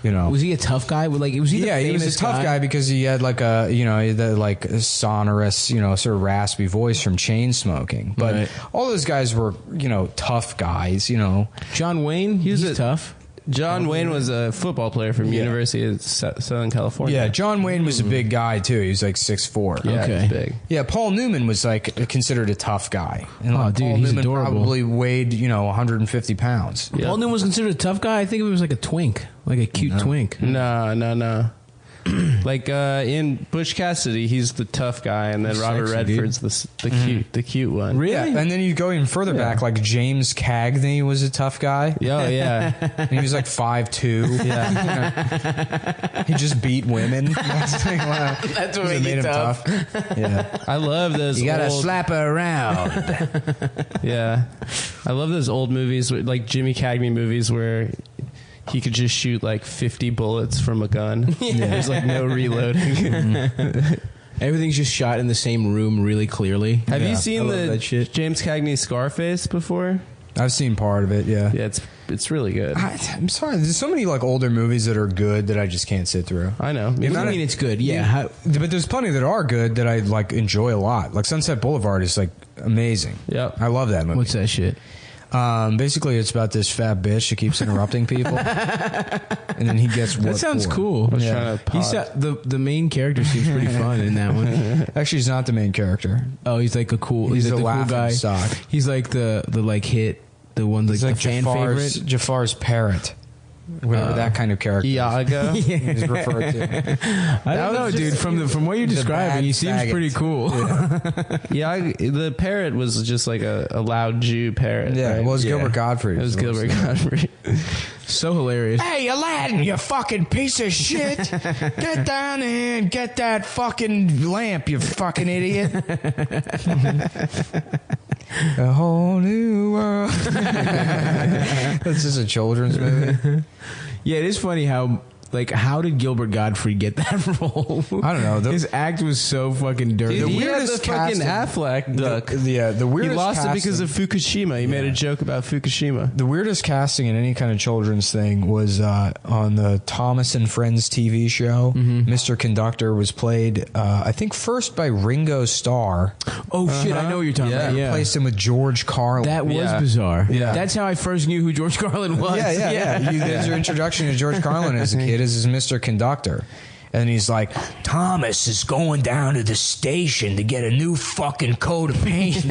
Was he a tough guy? Like, was he? Yeah, he was a tough guy because he had like he had the like sonorous, sort of raspy voice from chain smoking. But all those guys were, tough guys. John Wayne, he's tough. John Wayne was a football player from University of Southern California. Yeah, John Wayne was a big guy too. He was like 6'4". Yeah, okay. he was big. Yeah, Paul Newman was like considered a tough guy. And dude, Paul he's Newman adorable. Probably weighed 150 pounds. Yeah. Paul Newman was considered a tough guy. I think it was like a twink, like a cute twink. No. Like in Butch Cassidy, he's the tough guy, and then He's Robert sexy, Redford's the cute one. Really? Yeah, and then you go even further back, like James Cagney was a tough guy. Oh yeah, and he was like 5'2". Yeah, he just beat women. That's what made him tough. Yeah, I love those. You gotta old, slap her around. Yeah, I love those old movies, like Jimmy Cagney movies, where he could just shoot like 50 bullets from a gun. Yeah. There's like no reloading. Everything's just shot in the same room really clearly. Have you seen that shit. James Cagney Scarface before? I've seen part of it. Yeah, it's really good. I'm sorry. There's so many like older movies that are good that I just can't sit through. I know. What do you mean it's good? Yeah. But there's plenty that are good that I like enjoy a lot. Like Sunset Boulevard is like amazing. Yep. I love that movie. What's that shit? Basically, it's about this fat bitch that keeps interrupting people, and then he gets. That sounds cool. I was trying to the main character seems pretty fun in that one. Actually, he's not the main character. Oh, he's like a cool. He's like the cool laughing guy. stock. He's like the like hit, the one like the fan favorite. Jafar's parrot. Whatever that kind of character. Iago is referred to. I don't know, dude. From what you're describing, he seems pretty cool. Yeah, the parrot was just like a loud Jew parrot. Yeah, right? well, it was Gilbert Gottfried. It was Gilbert Gottfried. So hilarious. Hey, Aladdin, you fucking piece of shit. Get down here and get that fucking lamp, you fucking idiot. A whole new world. That's just a children's movie. Yeah, it is funny how Like, how did Gilbert Gottfried get that role? I don't know. His act was so fucking dirty. Dude, The he had weirdest the fucking casting- Affleck duck. The weirdest He lost casting, it because of Fukushima. He made a joke about Fukushima. The weirdest casting in any kind of children's thing was on the Thomas and Friends TV show. Mr. Conductor was played, I think, first by Ringo Starr. Oh shit! I know what you're talking about. Yeah, Replaced him with George Carlin. that was bizarre. Yeah. That's how I first knew who George Carlin was. Yeah. There's your introduction to George Carlin as a kid as Mr. Conductor. And he's like, Thomas is going down to the station to get a new fucking coat of paint.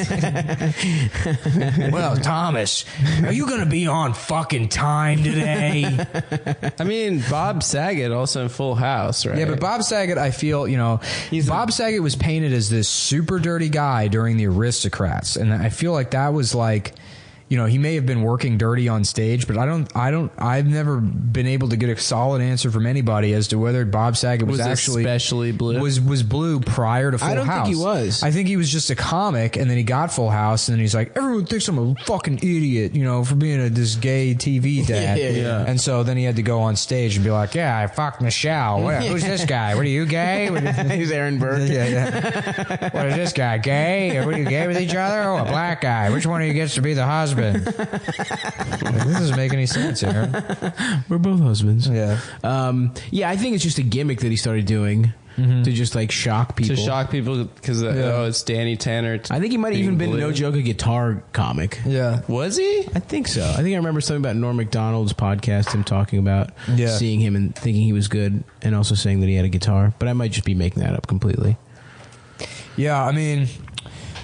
Well, Thomas, are you going to be on fucking time today? I mean, Bob Saget also in Full House, right? Yeah, but Bob Saget, I feel, Bob Saget was painted as this super dirty guy during the Aristocrats. And I feel like that was like... he may have been working dirty on stage, but I've never been able to get a solid answer from anybody as to whether Bob Saget was actually especially blue. Was blue prior to Full House. I don't think he was. I think he was just a comic, and then he got Full House, and then he's like, everyone thinks I'm a fucking idiot, for being this gay TV dad. Yeah. And so then he had to go on stage and be like, yeah, I fucked Michelle. Who's this guy? What are you gay? He's Aaron Burr. Yeah. What is this guy? Gay? What are you gay with each other? Oh, a black guy. Which one of you gets to be the husband? This doesn't make any sense here. We're both husbands. Yeah. I think it's just a gimmick that he started doing to just like shock people. To shock people because it's Danny Tanner. I think he might have even been, no joke, a guitar comic. Yeah. Was he? I think so. I think I remember something about Norm Macdonald's podcast, him talking about seeing him and thinking he was good, and also saying that he had a guitar. But I might just be making that up completely. Yeah, I mean,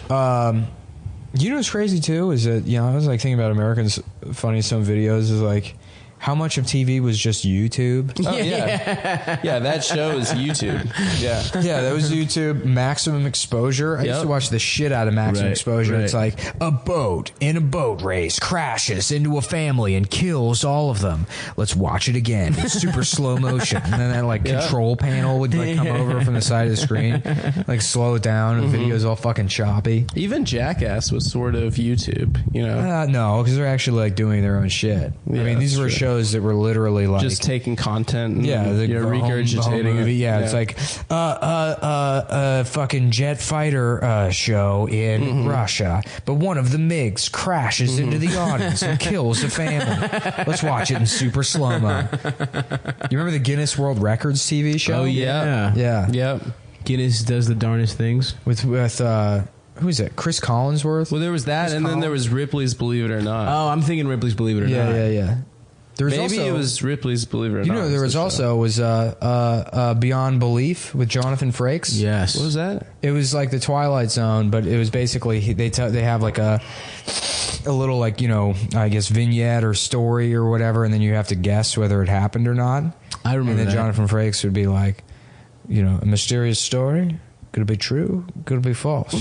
what's crazy too is that I was like thinking about Americans' Funniest Home Videos is like how much of TV was just YouTube. Oh, yeah, that show is YouTube. Yeah, that was YouTube. Maximum Exposure. I used to watch the shit out of Maximum Exposure. It's like a boat in a boat race crashes into a family and kills all of them. Let's watch it again. It's super slow motion, and then that control panel would come over from the side of the screen, slow it down, and the video's all fucking choppy. Even Jackass was sort of YouTube. No, because they're actually doing their own shit. Yeah, I mean, these were shows that were literally just taking content and regurgitating it. Yeah, it's like fucking jet fighter show in Russia, but one of the MiGs crashes into the audience and kills a family. Let's watch it in super slow-mo. You remember the Guinness World Records TV show? Oh yeah. Yep. Guinness does the darnest things with who is it? Chris Collinsworth? Well, there was that, and then there was Ripley's Believe It or Not. Oh, I'm thinking Ripley's Believe It or Not. Yeah. Maybe it was Ripley's Believe It or Not. There was Beyond Belief with Jonathan Frakes. Yes. What was that? It was like the Twilight Zone, but it was basically they have a little I guess vignette or story or whatever, and then you have to guess whether it happened or not. I remember. And then Jonathan Frakes would be like, a mysterious story. Could it be true? Could it be false?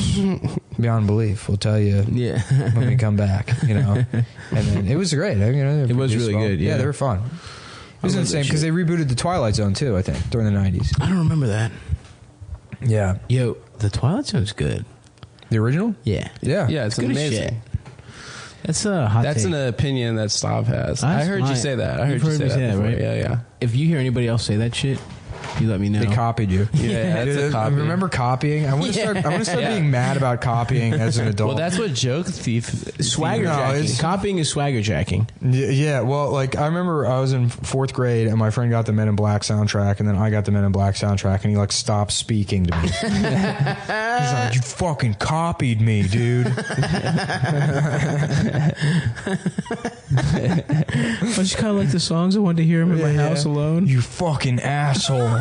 Beyond belief. We'll tell you when we come back, And then it was great. It was really good. Yeah, they were fun. It was insane because they rebooted the Twilight Zone too, I think, during the 90s. I don't remember that. Yeah. Yo, the Twilight Zone's good. The original? Yeah. Yeah. Yeah, it's good amazing. as shit. That's a hot That's take. an opinion that Stav has. I heard you say that. You've heard me say that, before. right? Yeah. If you hear anybody else say that shit, you let me know. They copied you. Yeah, that's a copy. Remember copying? I want to start being mad about copying as an adult. Well, that's what joke thief Swagger jacking. Copying is swagger jacking. Yeah, well, I remember I was in 4th grade and my friend got the Men in Black soundtrack, and then I got the Men in Black soundtrack, and he stopped speaking to me. He's like, "You fucking copied me, dude." I just kind of like the songs. I wanted to hear them in my house alone. You fucking asshole.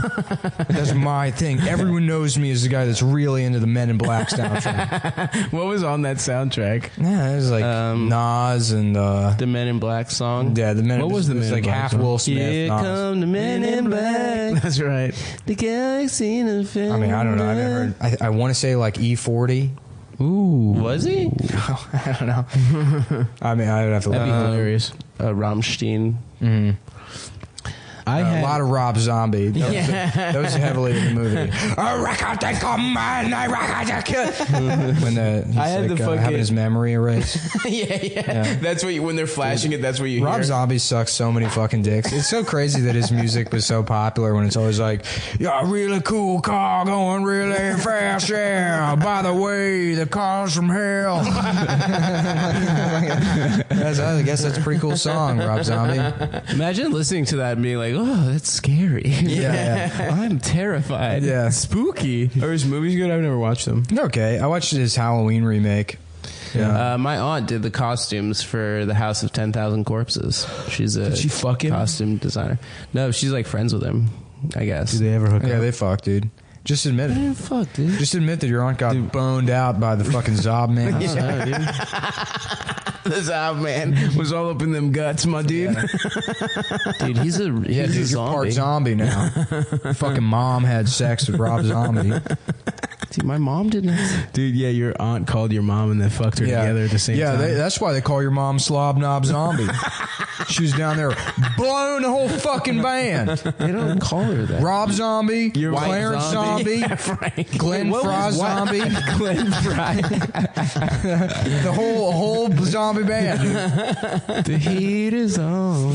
That's my thing. Everyone knows me as the guy that's really into the Men in Black soundtrack. What was on that soundtrack? Yeah, it was Nas and the Men in Black song. Yeah, the Men. What was the Men in Black half song? Will Smith. Here Nas. come the Men in Black. That's right. The galaxy in the film. I mean, I don't know. I've never heard. I want to say E40. Ooh. Was he? I don't know. I mean, I would have to. That'd be hilarious. Rammstein. Mm-hmm. A lot of Rob Zombie. That was heavily in the movie. When I had the fucking having his memory erased. yeah. That's what when they're flashing it. That's what you Rob hear. Zombie sucks so many fucking dicks. It's so crazy that his music was so popular when it's always like, yeah, really cool car going really fast. Yeah. By the way, the car's from hell. I guess that's a pretty cool song, Rob Zombie. Imagine listening to that and being like, oh, that's scary. Yeah. I'm terrified. Yeah. Spooky. Are his movies good? I've never watched them. Okay, I watched his Halloween remake. Yeah. My aunt did the costumes for the House of 10,000 Corpses. She's a Did she fuck him? costume designer. No, she's like friends with him, I guess. Do they ever hook Yeah, up? they fuck, dude. Just admit it. Fuck, dude. Just admit that your aunt got boned out by the fucking Zob man. Yeah, dude. The Zob man was all up in them guts, my dude. Dude, he's a Dude, you're part zombie now. Fucking mom had sex with Rob Zombie. Dude, my mom didn't. Dude, yeah, your aunt called your mom and they fucked her together at the same time. Yeah, that's why they call your mom Slob Knob Zombie. She was down there blowing the whole fucking band. They don't call her that. Rob Zombie, White Clarence Zombie, Yeah, Frank. Glenn Fry Zombie, Glenn Fry. the whole zombie band. Dude. The heat is on.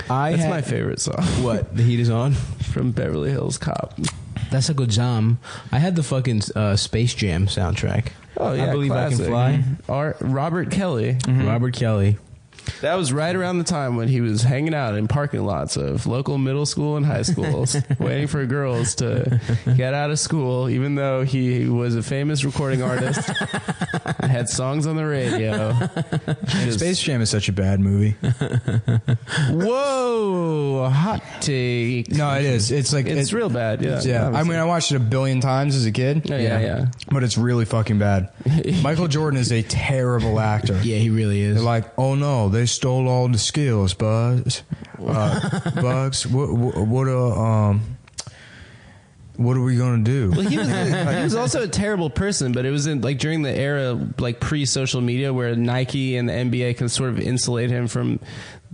That's My favorite song. What? The heat is on? From Beverly Hills Cop. That's a good jam. I had the fucking Space Jam soundtrack. Oh yeah, I Believe classic. I Can Fly. Robert Kelly. Robert Kelly. That was right around the time when he was hanging out in parking lots of local middle school and high schools, waiting for girls to get out of school, even though he was a famous recording artist and had songs on the radio. Space Jam is such a bad movie. Whoa, hot take. No, it is. It's like It's real bad. Yeah, Yeah, I mean, I watched it a billion times as a kid. Yeah. But it's really fucking bad. Michael Jordan is a terrible actor. Yeah, he really is. They're like, oh no, they stole all the skills, Bugs. Bugs, what are we gonna do? Well, he was also a terrible person, but it was in like during the era like pre-social media where Nike and the NBA can sort of insulate him from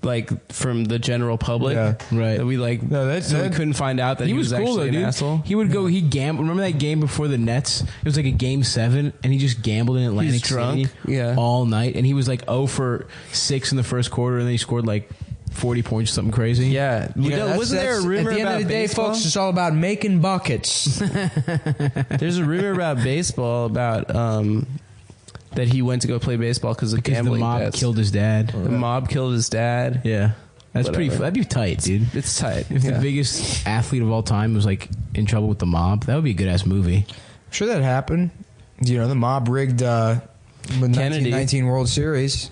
the general public. Yeah, right. That we No, we couldn't find out that he was cool actually though, an dude. asshole. He would go. He gambled. Remember that game before the Nets? It was like a game 7, and he just gambled in Atlantic He's drunk. City Yeah. all night. And he was like 0 for 6 in the first quarter, and then he scored like 40 points, something crazy. Yeah, wasn't there a rumor at the end about of the day, baseball? folks? It's all about making buckets. There's a rumor about baseball about that he went to go play baseball because of because the gambling mob debts. killed his dad. The mob killed his dad. Yeah, that's Whatever. pretty. That'd be tight, dude. It's tight. If Yeah. the biggest athlete of all time was like in trouble with the mob, that would be a good ass movie. Sure, that happened. You know, the mob rigged the Kennedy. 1919 World Series.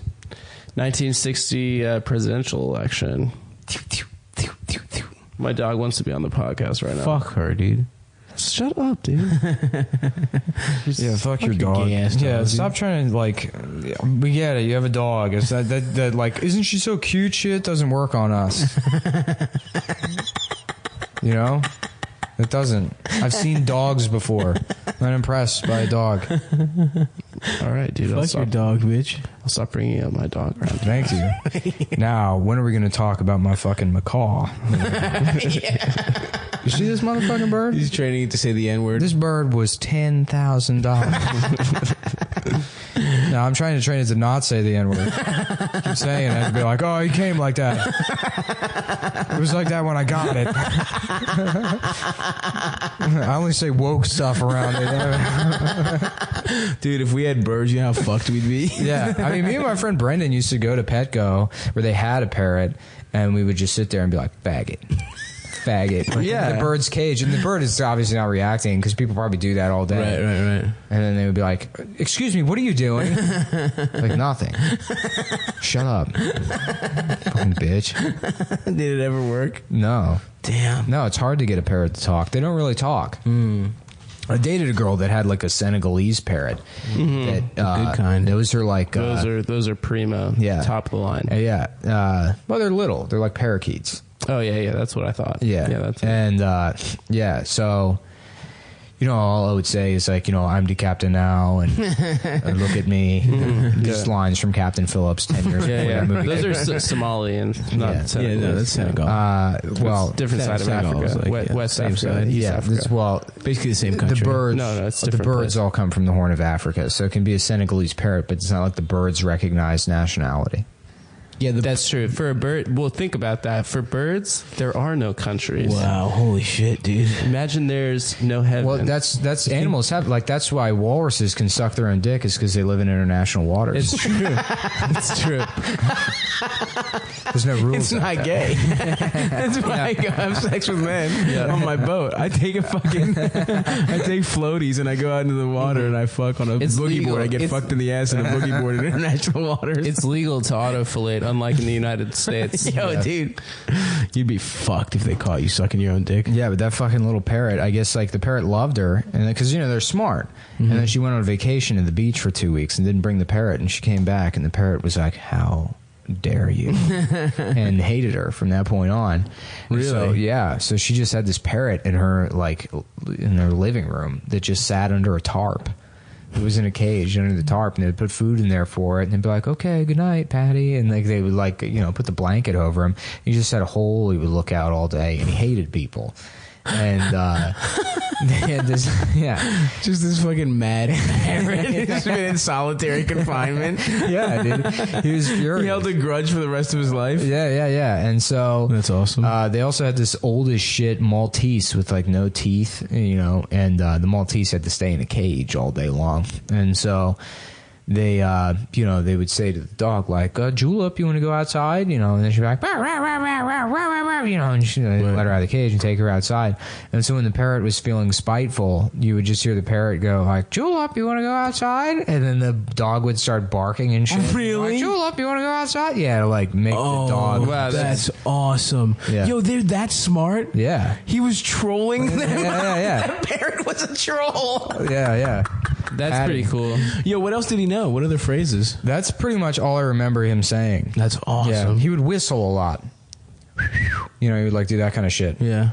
1960 presidential election. My dog wants to be on the podcast right now. Fuck her, dude. Shut up, dude. Yeah, fuck your your dog. gay-ass dog, Yeah, dude. stop trying to like. We get it. You have a dog. It's that like, isn't she so cute? Shit doesn't work on us. You know, it doesn't. I've seen dogs before. I'm not impressed by a dog. All right, dude. Fuck your dog, bitch. I'll stop bringing up my dog around. Thank you. Now, when are we going to talk about my fucking macaw? You see this motherfucking bird? He's training it to say the N word. This bird was $10,000. No, I'm trying to train it to not say the N word. Keep saying it and be like, oh, he came like that. It was like that when I got it. I only say woke stuff around it. Dude, if we had birds, you know how fucked we'd be. Yeah, I mean, me and my friend Brendan used to go to Petco where they had a parrot, and we would just sit there and be like, faggot. Like, Yeah. the bird's cage, and the bird is obviously not reacting because people probably do that all day. Right. And then they would be like, excuse me, what are you doing? Like, nothing. Shut up. Fucking bitch. Did it ever work? No. Damn. No, it's hard to get a parrot to talk. They don't really talk. I dated a girl that had like a Senegalese parrot. That, good kind. Those are like... Those are primo. Yeah. Top of the line. yeah. Well, they're little. They're like parakeets. Oh yeah. That's what I thought. Yeah. That's and so all I would say is like, I'm the captain now, and look at me. Just lines from Captain Phillips 10 years ago. Yeah. Those are Somali and not Senegal. Yeah, that's Senegal. Well, different side of Africa. Like, West same Africa, side. East Africa. Basically the same country. The birds, No, it's the different birds place. all come from the Horn of Africa, so it can be a Senegalese parrot, but it's not like the birds recognize nationality. Yeah, That's true. For a bird, well, think about that. For birds, there are no countries. wow, holy shit, dude. Imagine there's no heaven. Well, that's animals have, like, that's why walruses can suck their own dick, is because they live in international waters. It's true. It's true. There's no rules. It's not gay. That's why I go have sex with men on my boat. I take I take floaties and I go out into the water and I fuck on a It's boogie legal. board. I get fucked in the ass in a boogie board in international waters. It's legal to autofillate, unlike in the United States. Yo, dude, you'd be fucked if they caught you sucking your own dick. Yeah, but that fucking little parrot, I guess, like, the parrot loved her, and because they're smart. And then she went on vacation to the beach for 2 weeks and didn't bring the parrot, and she came back, and the parrot was like, "How dare you?" and hated her from that point on. Really? So, yeah. So she just had this parrot in her living room that just sat under a tarp. It was in a cage under the tarp, and they'd put food in there for it, and they'd be like, "Okay, good night, Patty," and like they would put the blanket over him. He just had a hole he would look out all day, and he hated people. And they had this, Just this fucking mad parrot who's been in solitary confinement. yeah, dude, he was furious. He held a grudge for the rest of his life. Yeah. And so That's awesome. They also had this old as shit Maltese with like no teeth, and the Maltese had to stay in a cage all day long. And so they, they would say to the dog, like, "Julep, you want to go outside?" And then she'd be like, "Rah, rah, rah, rah, rah, rah, rah, rah," and she'd let her out of the cage and take her outside. And so when the parrot was feeling spiteful, you would just hear the parrot go like, "Julep, you want to go outside?" And then the dog would start barking and shit. Really? Like, "Julep, you want to go outside?" Yeah, to like make the dog. wow, That's awesome. Yeah. Yo, they're that smart. Yeah. He was trolling them. Yeah. That parrot was a troll. Yeah. That's Patty. pretty cool. Yo, what else did he know? What other phrases? That's pretty much all I remember him saying. That's awesome. Yeah, he would whistle a lot. He would like do that kind of shit. Yeah.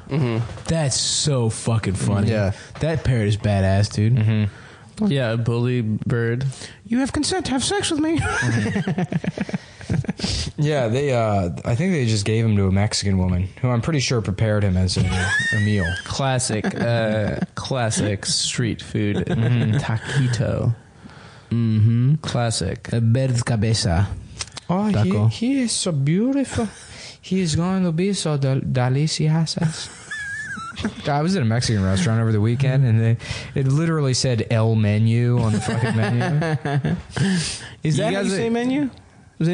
That's so fucking funny. Yeah. That parrot is badass, dude. Yeah, a bully bird. You have consent to have sex with me. Yeah, they. I think they just gave him to a Mexican woman who I'm pretty sure prepared him as a meal. Classic street food. Taquito. Classic. A bird's cabeza. Oh, Taco. he is so beautiful. He is going to be so delicious. I was at a Mexican restaurant over the weekend, and it literally said "El Menu" on the fucking menu. Is that how you guys say menu? Was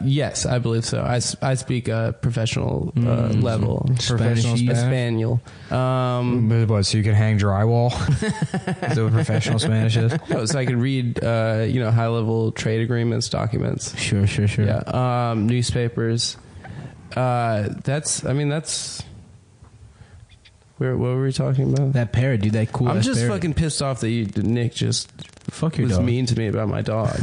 Yes, I believe so. I speak professional level. Professional Spaniel. What? So you can hang drywall? Is that what professional Spanish is? No, so I could read, high level trade agreements, documents. Sure. Yeah. Newspapers. That's. What were we talking about? That parrot, dude. That cool. I'm just parrot. fucking pissed off that Nick just fuck your was dog. mean to me about my dog.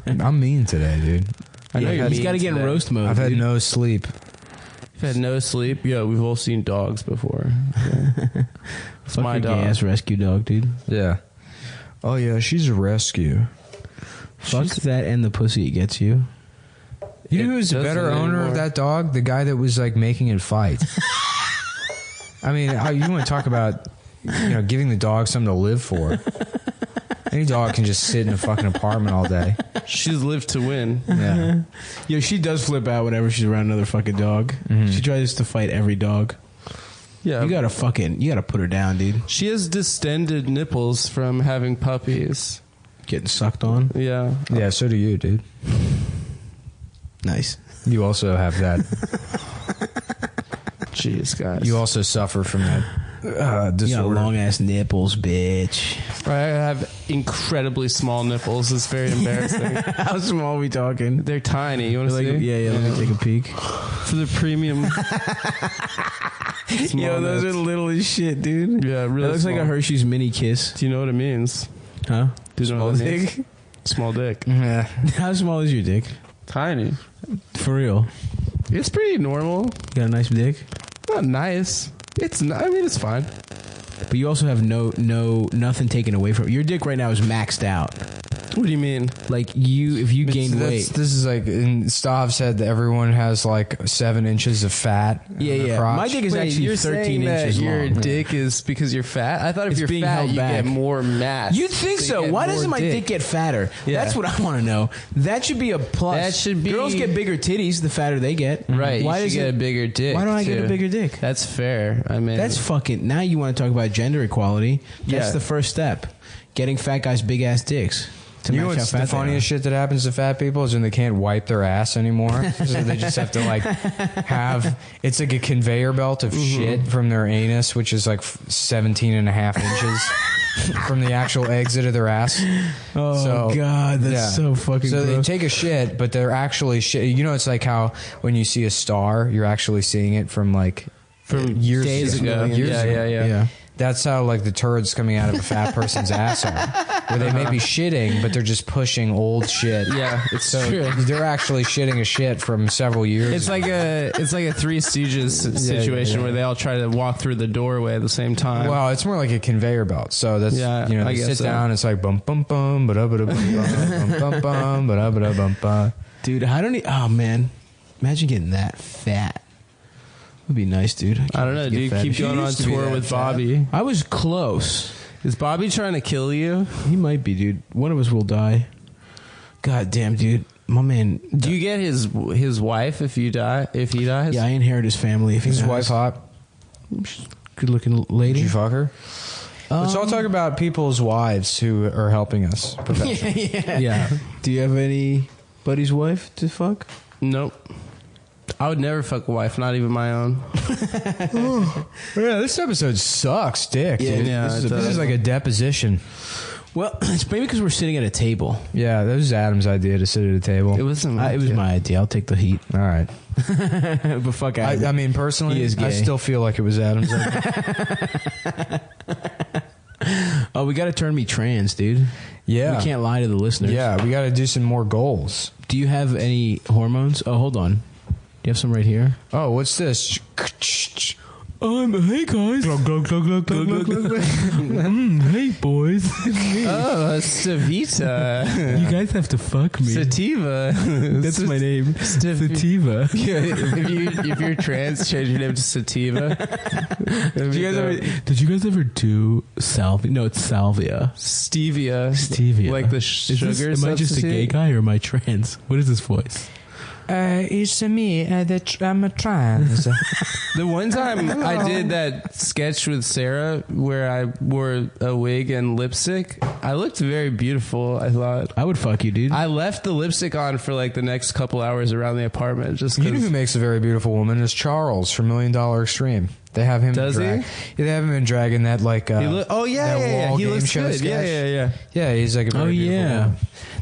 I'm mean today, dude. I know you're He's mean got to get in today. roast mode. I've had dude. no sleep. You've had no sleep. Yeah, we've all seen dogs before. It's Fuck my your dog. gay ass rescue dog, dude. Yeah. Oh yeah, she's a rescue. Fuck that and the pussy it gets you. You know It who's a better doesn't owner anymore. of that dog? The guy that was like making it fight. I mean, you want to talk about giving the dog something to live for? Any dog can just sit in a fucking apartment all day. She's lived to win. Yeah. Yo, she does flip out whenever she's around another fucking dog. She tries to fight every dog. Yeah. You gotta put her down, dude. She has distended nipples from having puppies. Getting sucked on. Yeah. Yeah. So do you, dude. Nice. You also have that. Jeez, guys. You also suffer from that You got disorder. long ass nipples, bitch. I have incredibly small nipples. It's very embarrassing. How small are we talking? They're tiny. You want to Like, see? yeah, let me take a peek. For the premium. Yo, those are little as shit, dude. Yeah, really That looks like a small. Hershey's mini kiss. Do you know what it means? Huh? Do you know Small what it means? dick? Small dick. Yeah. How small is your dick? Tiny. For real? It's pretty normal. You got a nice dick? Not nice. It's fine. but you also have nothing taken away from it. Your dick right now is maxed out. What do you mean? Like if you gain weight. This is like, and Stav said that everyone has like 7 inches of fat. Yeah. Crotch. My dick is actually you're 13 saying inches that long. your dick is because you're fat? I thought if It's you're being fat, held you back. get more mass. You'd think you so. get Why more doesn't my dick get fatter? Yeah. That's what I want to know. That should be a plus. That should be- Girls get bigger titties the fatter they get. Right. Why you does should get it- a bigger dick. Why don't I get too. a bigger dick? That's fair. I mean, That's fucking. Now you want to talk about gender equality? That's Yeah. the first step. Getting fat guys big ass dicks. To You know match how what's fat the they are. funniest shit that happens to fat people is when they can't wipe their ass anymore. So they just have to like have, it's like a conveyor belt of shit from their anus, which is like 17 and a half inches from the actual exit of their ass. Oh God, that's so fucking So gross. they take a shit, but they're actually shit. You know, it's like how when you see a star, you're actually seeing it from like years days ago. Years ago. Yeah. That's how like the turds coming out of a fat person's ass are. Where they may be shitting, but they're just pushing old shit. Yeah, it's So true. they're actually shitting a shit from several years It's ago. like a Three Stooges situation where they all try to walk through the doorway at the same time. Well, it's more like a conveyor belt. So that's, Yeah, you know, I they guess sit so. down, it's like bum bum bum, ba da ba da bum bum bum bum, ba da ba da bum bum. Dude, I don't. Oh man, imagine getting that fat. Would be nice, dude. I don't know, dude. Keep going on tour with Bobby. I was close. Is Bobby trying to kill you? He might be, dude. One of us will die. God damn, dude. My man. Do you get his wife if you die? If he dies? Yeah, I inherit his family. If His he wife hot? good looking lady. Did you fuck her? Let's all talk about people's wives who are helping us. professionally. Yeah. Do you have any buddy's wife to fuck? Nope. I would never fuck a wife, not even my own. Yeah, this episode sucks, dick. Yeah, dude. yeah, this it is does. like a deposition. Well, it's maybe because we're sitting at a table. Yeah, that was Adam's idea to sit at a table. It wasn't. It was my idea. I'll take the heat. All right. But fuck I mean, personally, He is I gay. still feel like it was Adam's idea. Oh, we got to turn me trans, dude. Yeah. We can't lie to the listeners. Yeah, we got to do some more goals. Do you have any hormones? Oh, hold on. Do you have some right here? Oh, what's this? Hey guys. Hey boys. Oh, Stavita. You guys have to fuck me. Sativa. That's my name. Sativa. if you're trans, change your name to Sativa. Did you guys ever do salvia? No, it's salvia. Stevia. Stevia. Like the Is sugar this, am I just a gay substitute? guy or am I trans? What is this voice? It's me. I'm a trans. The one time I did that sketch with Sarah where I wore a wig and lipstick, I looked very beautiful, I thought. I would fuck you, dude. I left the lipstick on for like the next couple hours around the apartment just You know who because. makes a very beautiful woman is Charles from $1 Million Extreme. They have him. Does he? Yeah, they have him in drag in that like. Oh, yeah, that yeah. wall He game looks show good. sketch. Yeah. Yeah, he's like a very beautiful woman.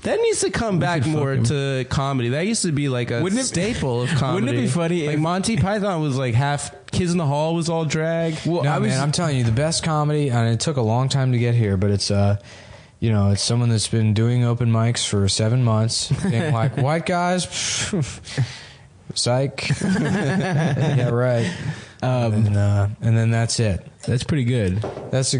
That needs to come back could more fuck to comedy. That used to be like a Wouldn't it- staple of comedy. wouldn't it be funny Like if- Monty Python was like half Kids in the Hall was all drag. well, No, man, I'm telling you, the best comedy, and it took a long time to get here, but it's it's someone that's been doing open mics for 7 months, being like, white guys, psych. Yeah, right. And then that's it. that's pretty good. That's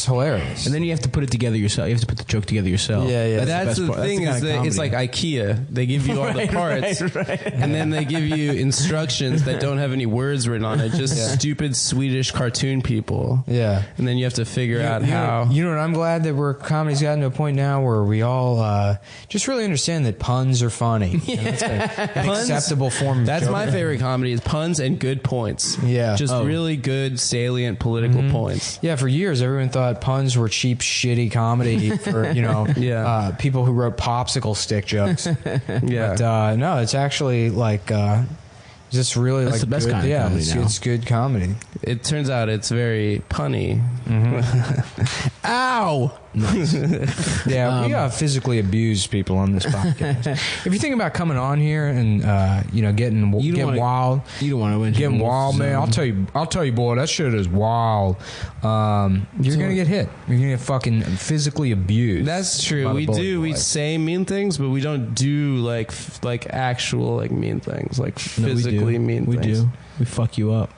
hilarious. And then you have to put it together yourself. You have to put the joke together yourself. Yeah. That's the best part. thing That's is the that kind of it's like comedy. IKEA. They give you all the parts, and then they give you instructions that don't have any words written on it. Just stupid Swedish cartoon people. Yeah. And then you have to figure out how. You know what? I'm glad that comedy's gotten to a point now where we all just really understand that puns are funny. And that's an Puns- acceptable form of That's joke. my favorite comedy is puns and good points. Yeah. Just really good salient political points. Yeah, for years everyone thought puns were cheap, shitty comedy for Yeah. people who wrote popsicle stick jokes. Yeah. But no, it's actually like just really That's like the best good, kind of yeah, comedy now. it's good comedy. It turns out it's very punny. Ow! Yeah, we physically abuse people on this podcast. If you think about coming on here and getting wild, You don't want to getting wild, man. I'll tell you, boy, that shit is wild. You're gonna get hit. You're gonna get fucking physically abused. That's true. by the We bully do. We boy. say mean things, but we don't do like actual like mean things, like No, physically mean we things. do. We fuck you up.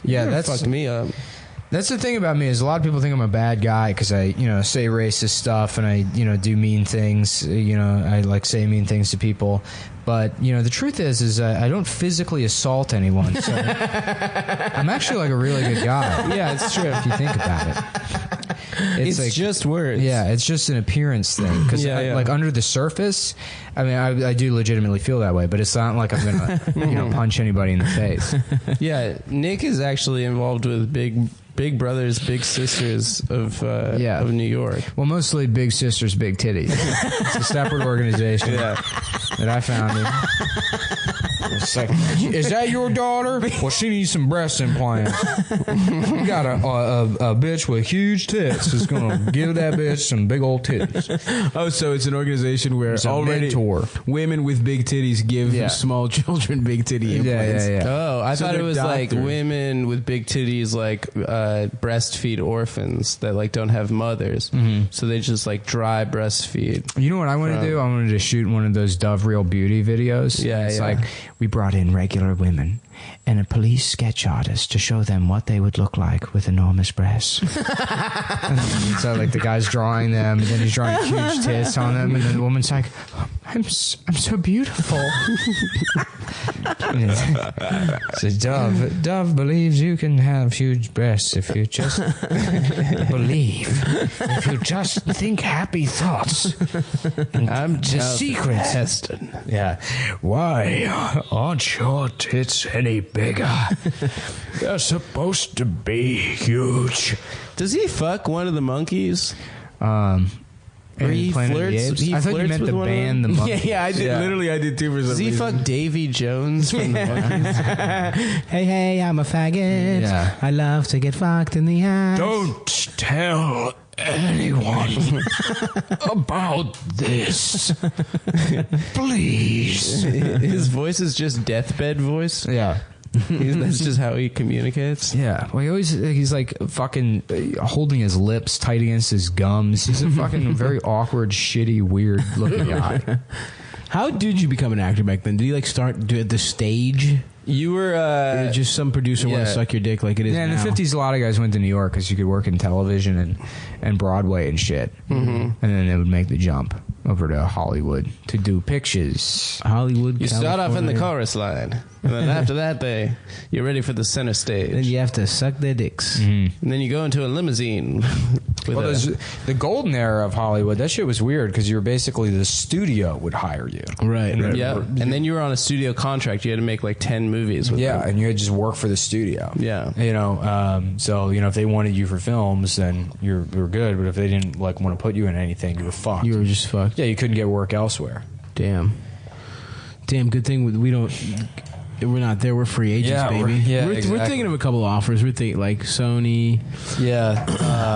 Yeah, You that's fucked me up. That's the thing about me is a lot of people think I'm a bad guy because I, say racist stuff and I, do mean things. I like say mean things to people. But, the truth is I don't physically assault anyone. So I'm actually like a really good guy. Yeah, it's true if you think about it. It's like, just words. Yeah, it's just an appearance thing. Because like under the surface, I mean, I do legitimately feel that way. But it's not like I'm going to, punch anybody in the face. Yeah, Nick is actually involved with Big Brothers, Big Sisters of New York. Well, mostly Big Sisters, Big Titties. It's a separate organization that I founded. It's like, is that your daughter? Well, she needs some breast implants. You got a bitch with huge tits who's going to give that bitch some big old titties. Oh, so it's an organization where it's already mentor. Women with big titties give small children big titty implants. Yeah. Oh, I thought it was doctors. like women with big titties like breastfeed orphans that like don't have mothers. So they just like dry breastfeed. You know what I want to do? I wanted to shoot one of those Dove Real Beauty videos. It's like we brought in regular women and a police sketch artist to show them what they would look like with enormous breasts. And so like the guy's drawing them, and then he's drawing huge tits on them, and then the woman's like, I'm so beautiful. So Dove believes you can have huge breasts if you just believe. If you just think happy thoughts. And I'm the secret. Heston. Yeah. Why aren't your tits any bigger? They're supposed to be huge. Does he fuck one of the monkeys? Or he flirts. I thought you meant the band, the Monkeys. Yeah, I did. Yeah. Literally, I did too. For some Does he reason. fuck Davy Jones from the Monkeys? Hey, I'm a faggot. Yeah. I love to get fucked in the ass. Don't tell anyone about this, please. His voice is just deathbed voice. Yeah. That's just how he communicates. Yeah, well, he's like fucking holding his lips tight against his gums. He's a fucking very awkward, shitty, weird looking guy. How did you become an actor back then? Did you like start at the stage? You were just some producer want to suck your dick like it is. Yeah, in now. the 50s, a lot of guys went to New York because you could work in television and Broadway and shit. And then they would make the jump over to Hollywood to do pictures. Hollywood. You start off in the chorus line, and then after that, you're ready for the center stage. Then you have to suck their dicks. And then you go into a limousine. Well, the golden era of Hollywood, that shit was weird because you were basically the studio would hire you. Right. Yeah, and then you were on a studio contract. You had to make like 10 movies with them. And you had to just work for the studio. Yeah. So, if they wanted you for films, then you were good. But if they didn't like want to put you in anything, you were fucked. You were just fucked. Yeah, you couldn't get work elsewhere. Damn, good thing we're not there. We're free agents, baby. We're thinking of a couple of offers. We're thinking like Sony. Yeah,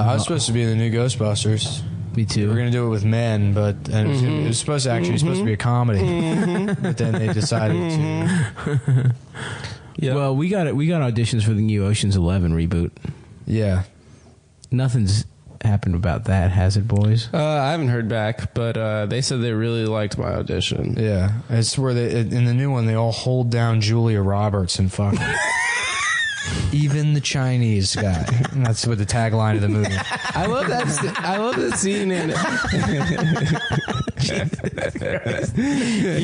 I was supposed to be in the new Ghostbusters. Me too. We're gonna do it with men, but it was supposed to be a comedy. But then they decided to. Yep. Well, we got auditions for the new Ocean's 11 reboot. Yeah, nothing's happened about that, has it, boys? I haven't heard back, but they said they really liked my audition. Yeah, it's where in the new one they all hold down Julia Roberts and fuck her. Even the Chinese guy. And that's what the tagline of the movie. I love that scene in.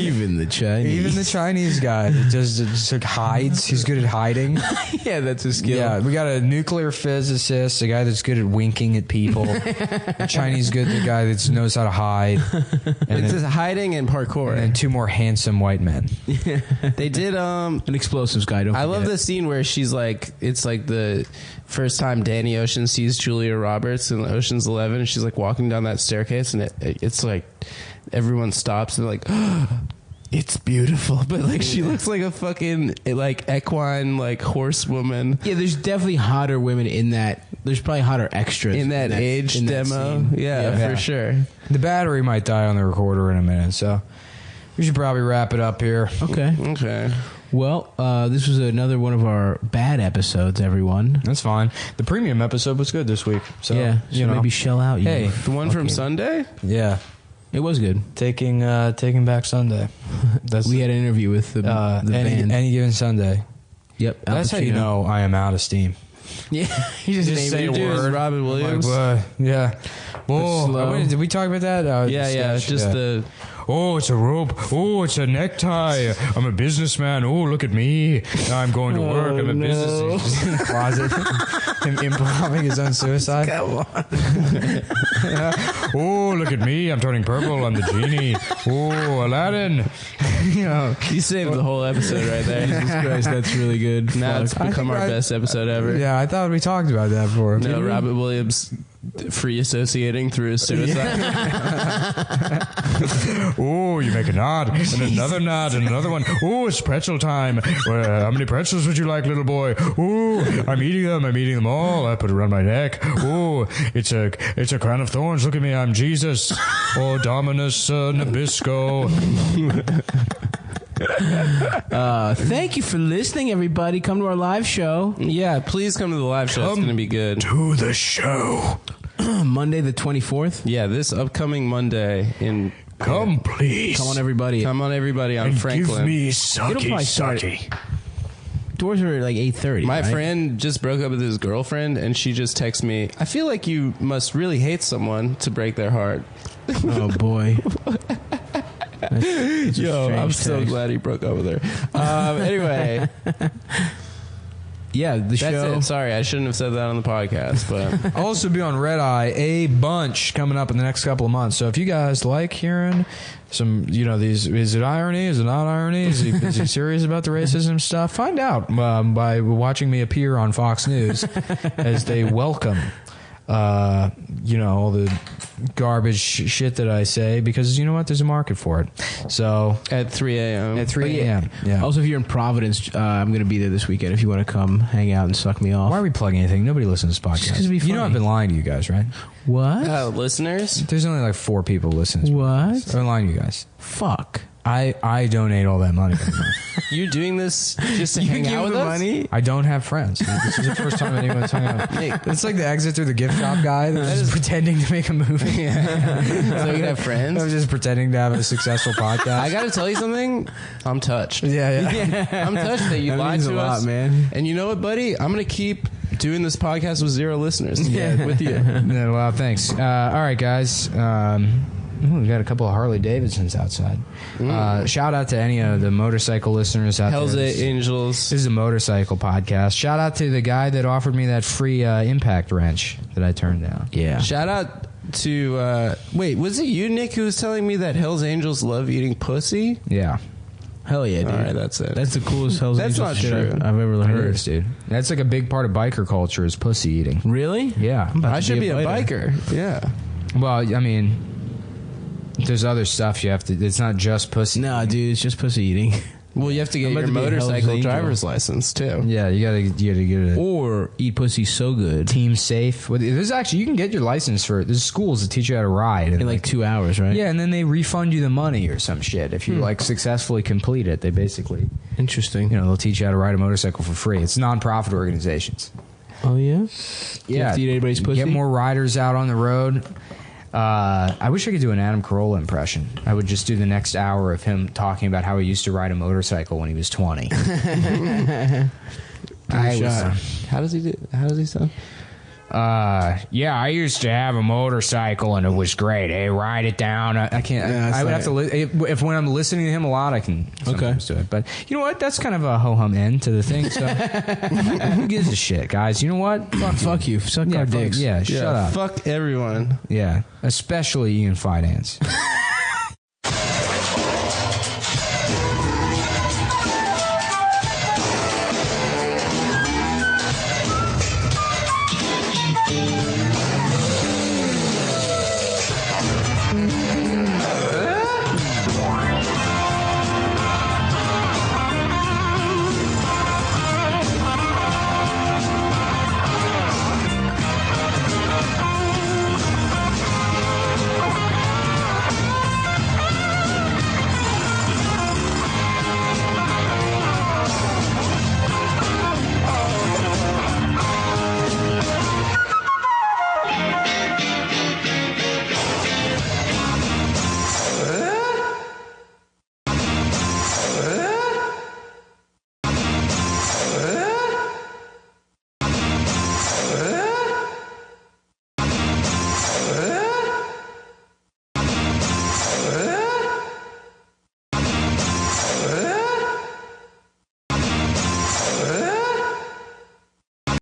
Even the Chinese guy that just like hides. He's good at hiding. Yeah, that's his skill. Yeah, we got a nuclear physicist, a guy that's good at winking at people. A Chinese the guy that knows how to hide. And it's hiding and parkour. And then two more handsome white men. They did an explosives guy. I love the scene where she's like, it's like the first time Danny Ocean sees Julia Roberts in Ocean's 11, and she's like walking down that staircase, and it's like everyone stops and they're like, oh, it's beautiful, but like she looks like a fucking like equine like horsewoman. Yeah, there's definitely hotter women in that. There's probably hotter extras in that age demo. Yeah, for sure. The battery might die on the recorder in a minute, so we should probably wrap it up here. Okay. Well, this was another one of our bad episodes, everyone. That's fine. The premium episode was good this week. So, maybe shell out. Hey, the one from Sunday? Yeah. It was good. Taking Back Sunday. We had an interview with the band. Any Given Sunday. Yep. That's how you know I am out of steam. Yeah, he just say named a it. word. Robin Williams. Like, yeah. slow. Did we talk about that? Yeah, just the. Oh, it's a rope. Oh, it's a necktie. I'm a businessman. Oh, look at me. I'm going to work. I'm a business. He's just in the closet. Him improving his own suicide. Come on. Oh, look at me. I'm turning purple. I'm the genie. Oh, Aladdin. You saved the whole episode right there. Jesus Christ, that's really good. Now it's become our best episode ever. Yeah, I thought we talked about that before. No, Robert Williams free associating through his suicide. Oh, you make a nod, and another nod, and another one. Oh, it's pretzel time. How many pretzels would you like, little boy? Oh, I'm eating them all. I put it around my neck. Oh, it's a crown of thorns. Look at me, I'm Jesus. Oh, Dominus Nabisco. Thank you for listening, everybody. Come to our live show. Yeah, please come to the live show. It's going to be good. To the show. Monday the 24th. Yeah, this upcoming Monday in. Come, please. Come on, everybody. Come on, everybody on and Franklin. give me It'll probably start- sucky. Doors are like 8:30. My right? friend just broke up with his girlfriend, and she just texted me, I feel like you must really hate someone to break their heart. Oh boy. That's a Yo, I'm strange so text. glad he broke up with her. Anyway, Yeah, the that's show. it. Sorry, I shouldn't have said that on the podcast, but I'll also be on Red Eye a bunch coming up in the next couple of months. So if you guys like hearing some, these, is it irony? Is it not irony? Is he serious about the racism stuff? Find out by watching me appear on Fox News as they welcome, all the garbage shit that I say, because you know what? There's a market for it. So at 3 a.m. at 3 a.m. Yeah. Also, if you're in Providence, I'm going to be there this weekend. If you want to come hang out and suck me off. Why are we plugging anything? Nobody listens to this podcast. 'cause it'd be You know funny. I've been lying to you guys, right? What? Listeners, There's only like 4 people listening to this podcast. What? I've been lying to you guys. Fuck. I donate all that money. you're doing this just to You hang give out with the us? money? I don't have friends. This is the first time anyone's hung out. It's like the exit through the gift shop guy that's just pretending to make a movie. So you have I'm friends? just pretending to have a successful podcast. I got to tell you something. I'm touched. yeah. I'm touched that you That lied means to a us, lot, man. And you know what, buddy? I'm going to keep doing this podcast with 0 listeners. Yeah. with you. Yeah, well, thanks. All right, guys. We got a couple of Harley Davidsons outside. Shout out to any of the motorcycle listeners out Hell's there. Angels. This is a motorcycle podcast. Shout out to the guy that offered me that free impact wrench that I turned down. Yeah. Shout out to wait, was it you, Nick, who was telling me that Hell's Angels love eating pussy? Yeah. Hell yeah, dude. All right, that's it. That's the coolest Hell's That's Angels not shit true. I've ever It heard. is, dude. That's like a big part of biker culture is pussy eating. Really? Yeah. I'm about I to should be a biker. biker. Yeah. Well, I mean, there's other stuff you have to. It's not just pussy. No, dude, it's just pussy eating. Well, you have to get I'm your about to be a Hell's motorcycle Angel. driver's license too. Yeah, you gotta get it. Or eat pussy so good Team safe. Well, there's actually you can get your license for. There's schools that teach you how to ride in like 2 hours, right? Yeah, and then they refund you the money or some shit if you like successfully complete it. They basically, Interesting. they'll teach you how to ride a motorcycle for free. It's non-profit organizations. Oh, yeah? You Yeah, have to eat anybody's pussy? get more riders out on the road. I wish I could do an Adam Carolla impression. I would just do the next hour of him talking about how he used to ride a motorcycle when he was 20. How does he sound? Yeah, I used to have a motorcycle and it was great. Hey, ride it down. I can't. Yeah, I would have to. If when I'm listening to him a lot, I can sometimes do it. But you know what? That's kind of a ho hum end to the thing. So who gives a shit, guys? You know what? Fuck you. Suck our fuck- dicks. yeah, shut up. Fuck everyone. Yeah, especially Ian Finance.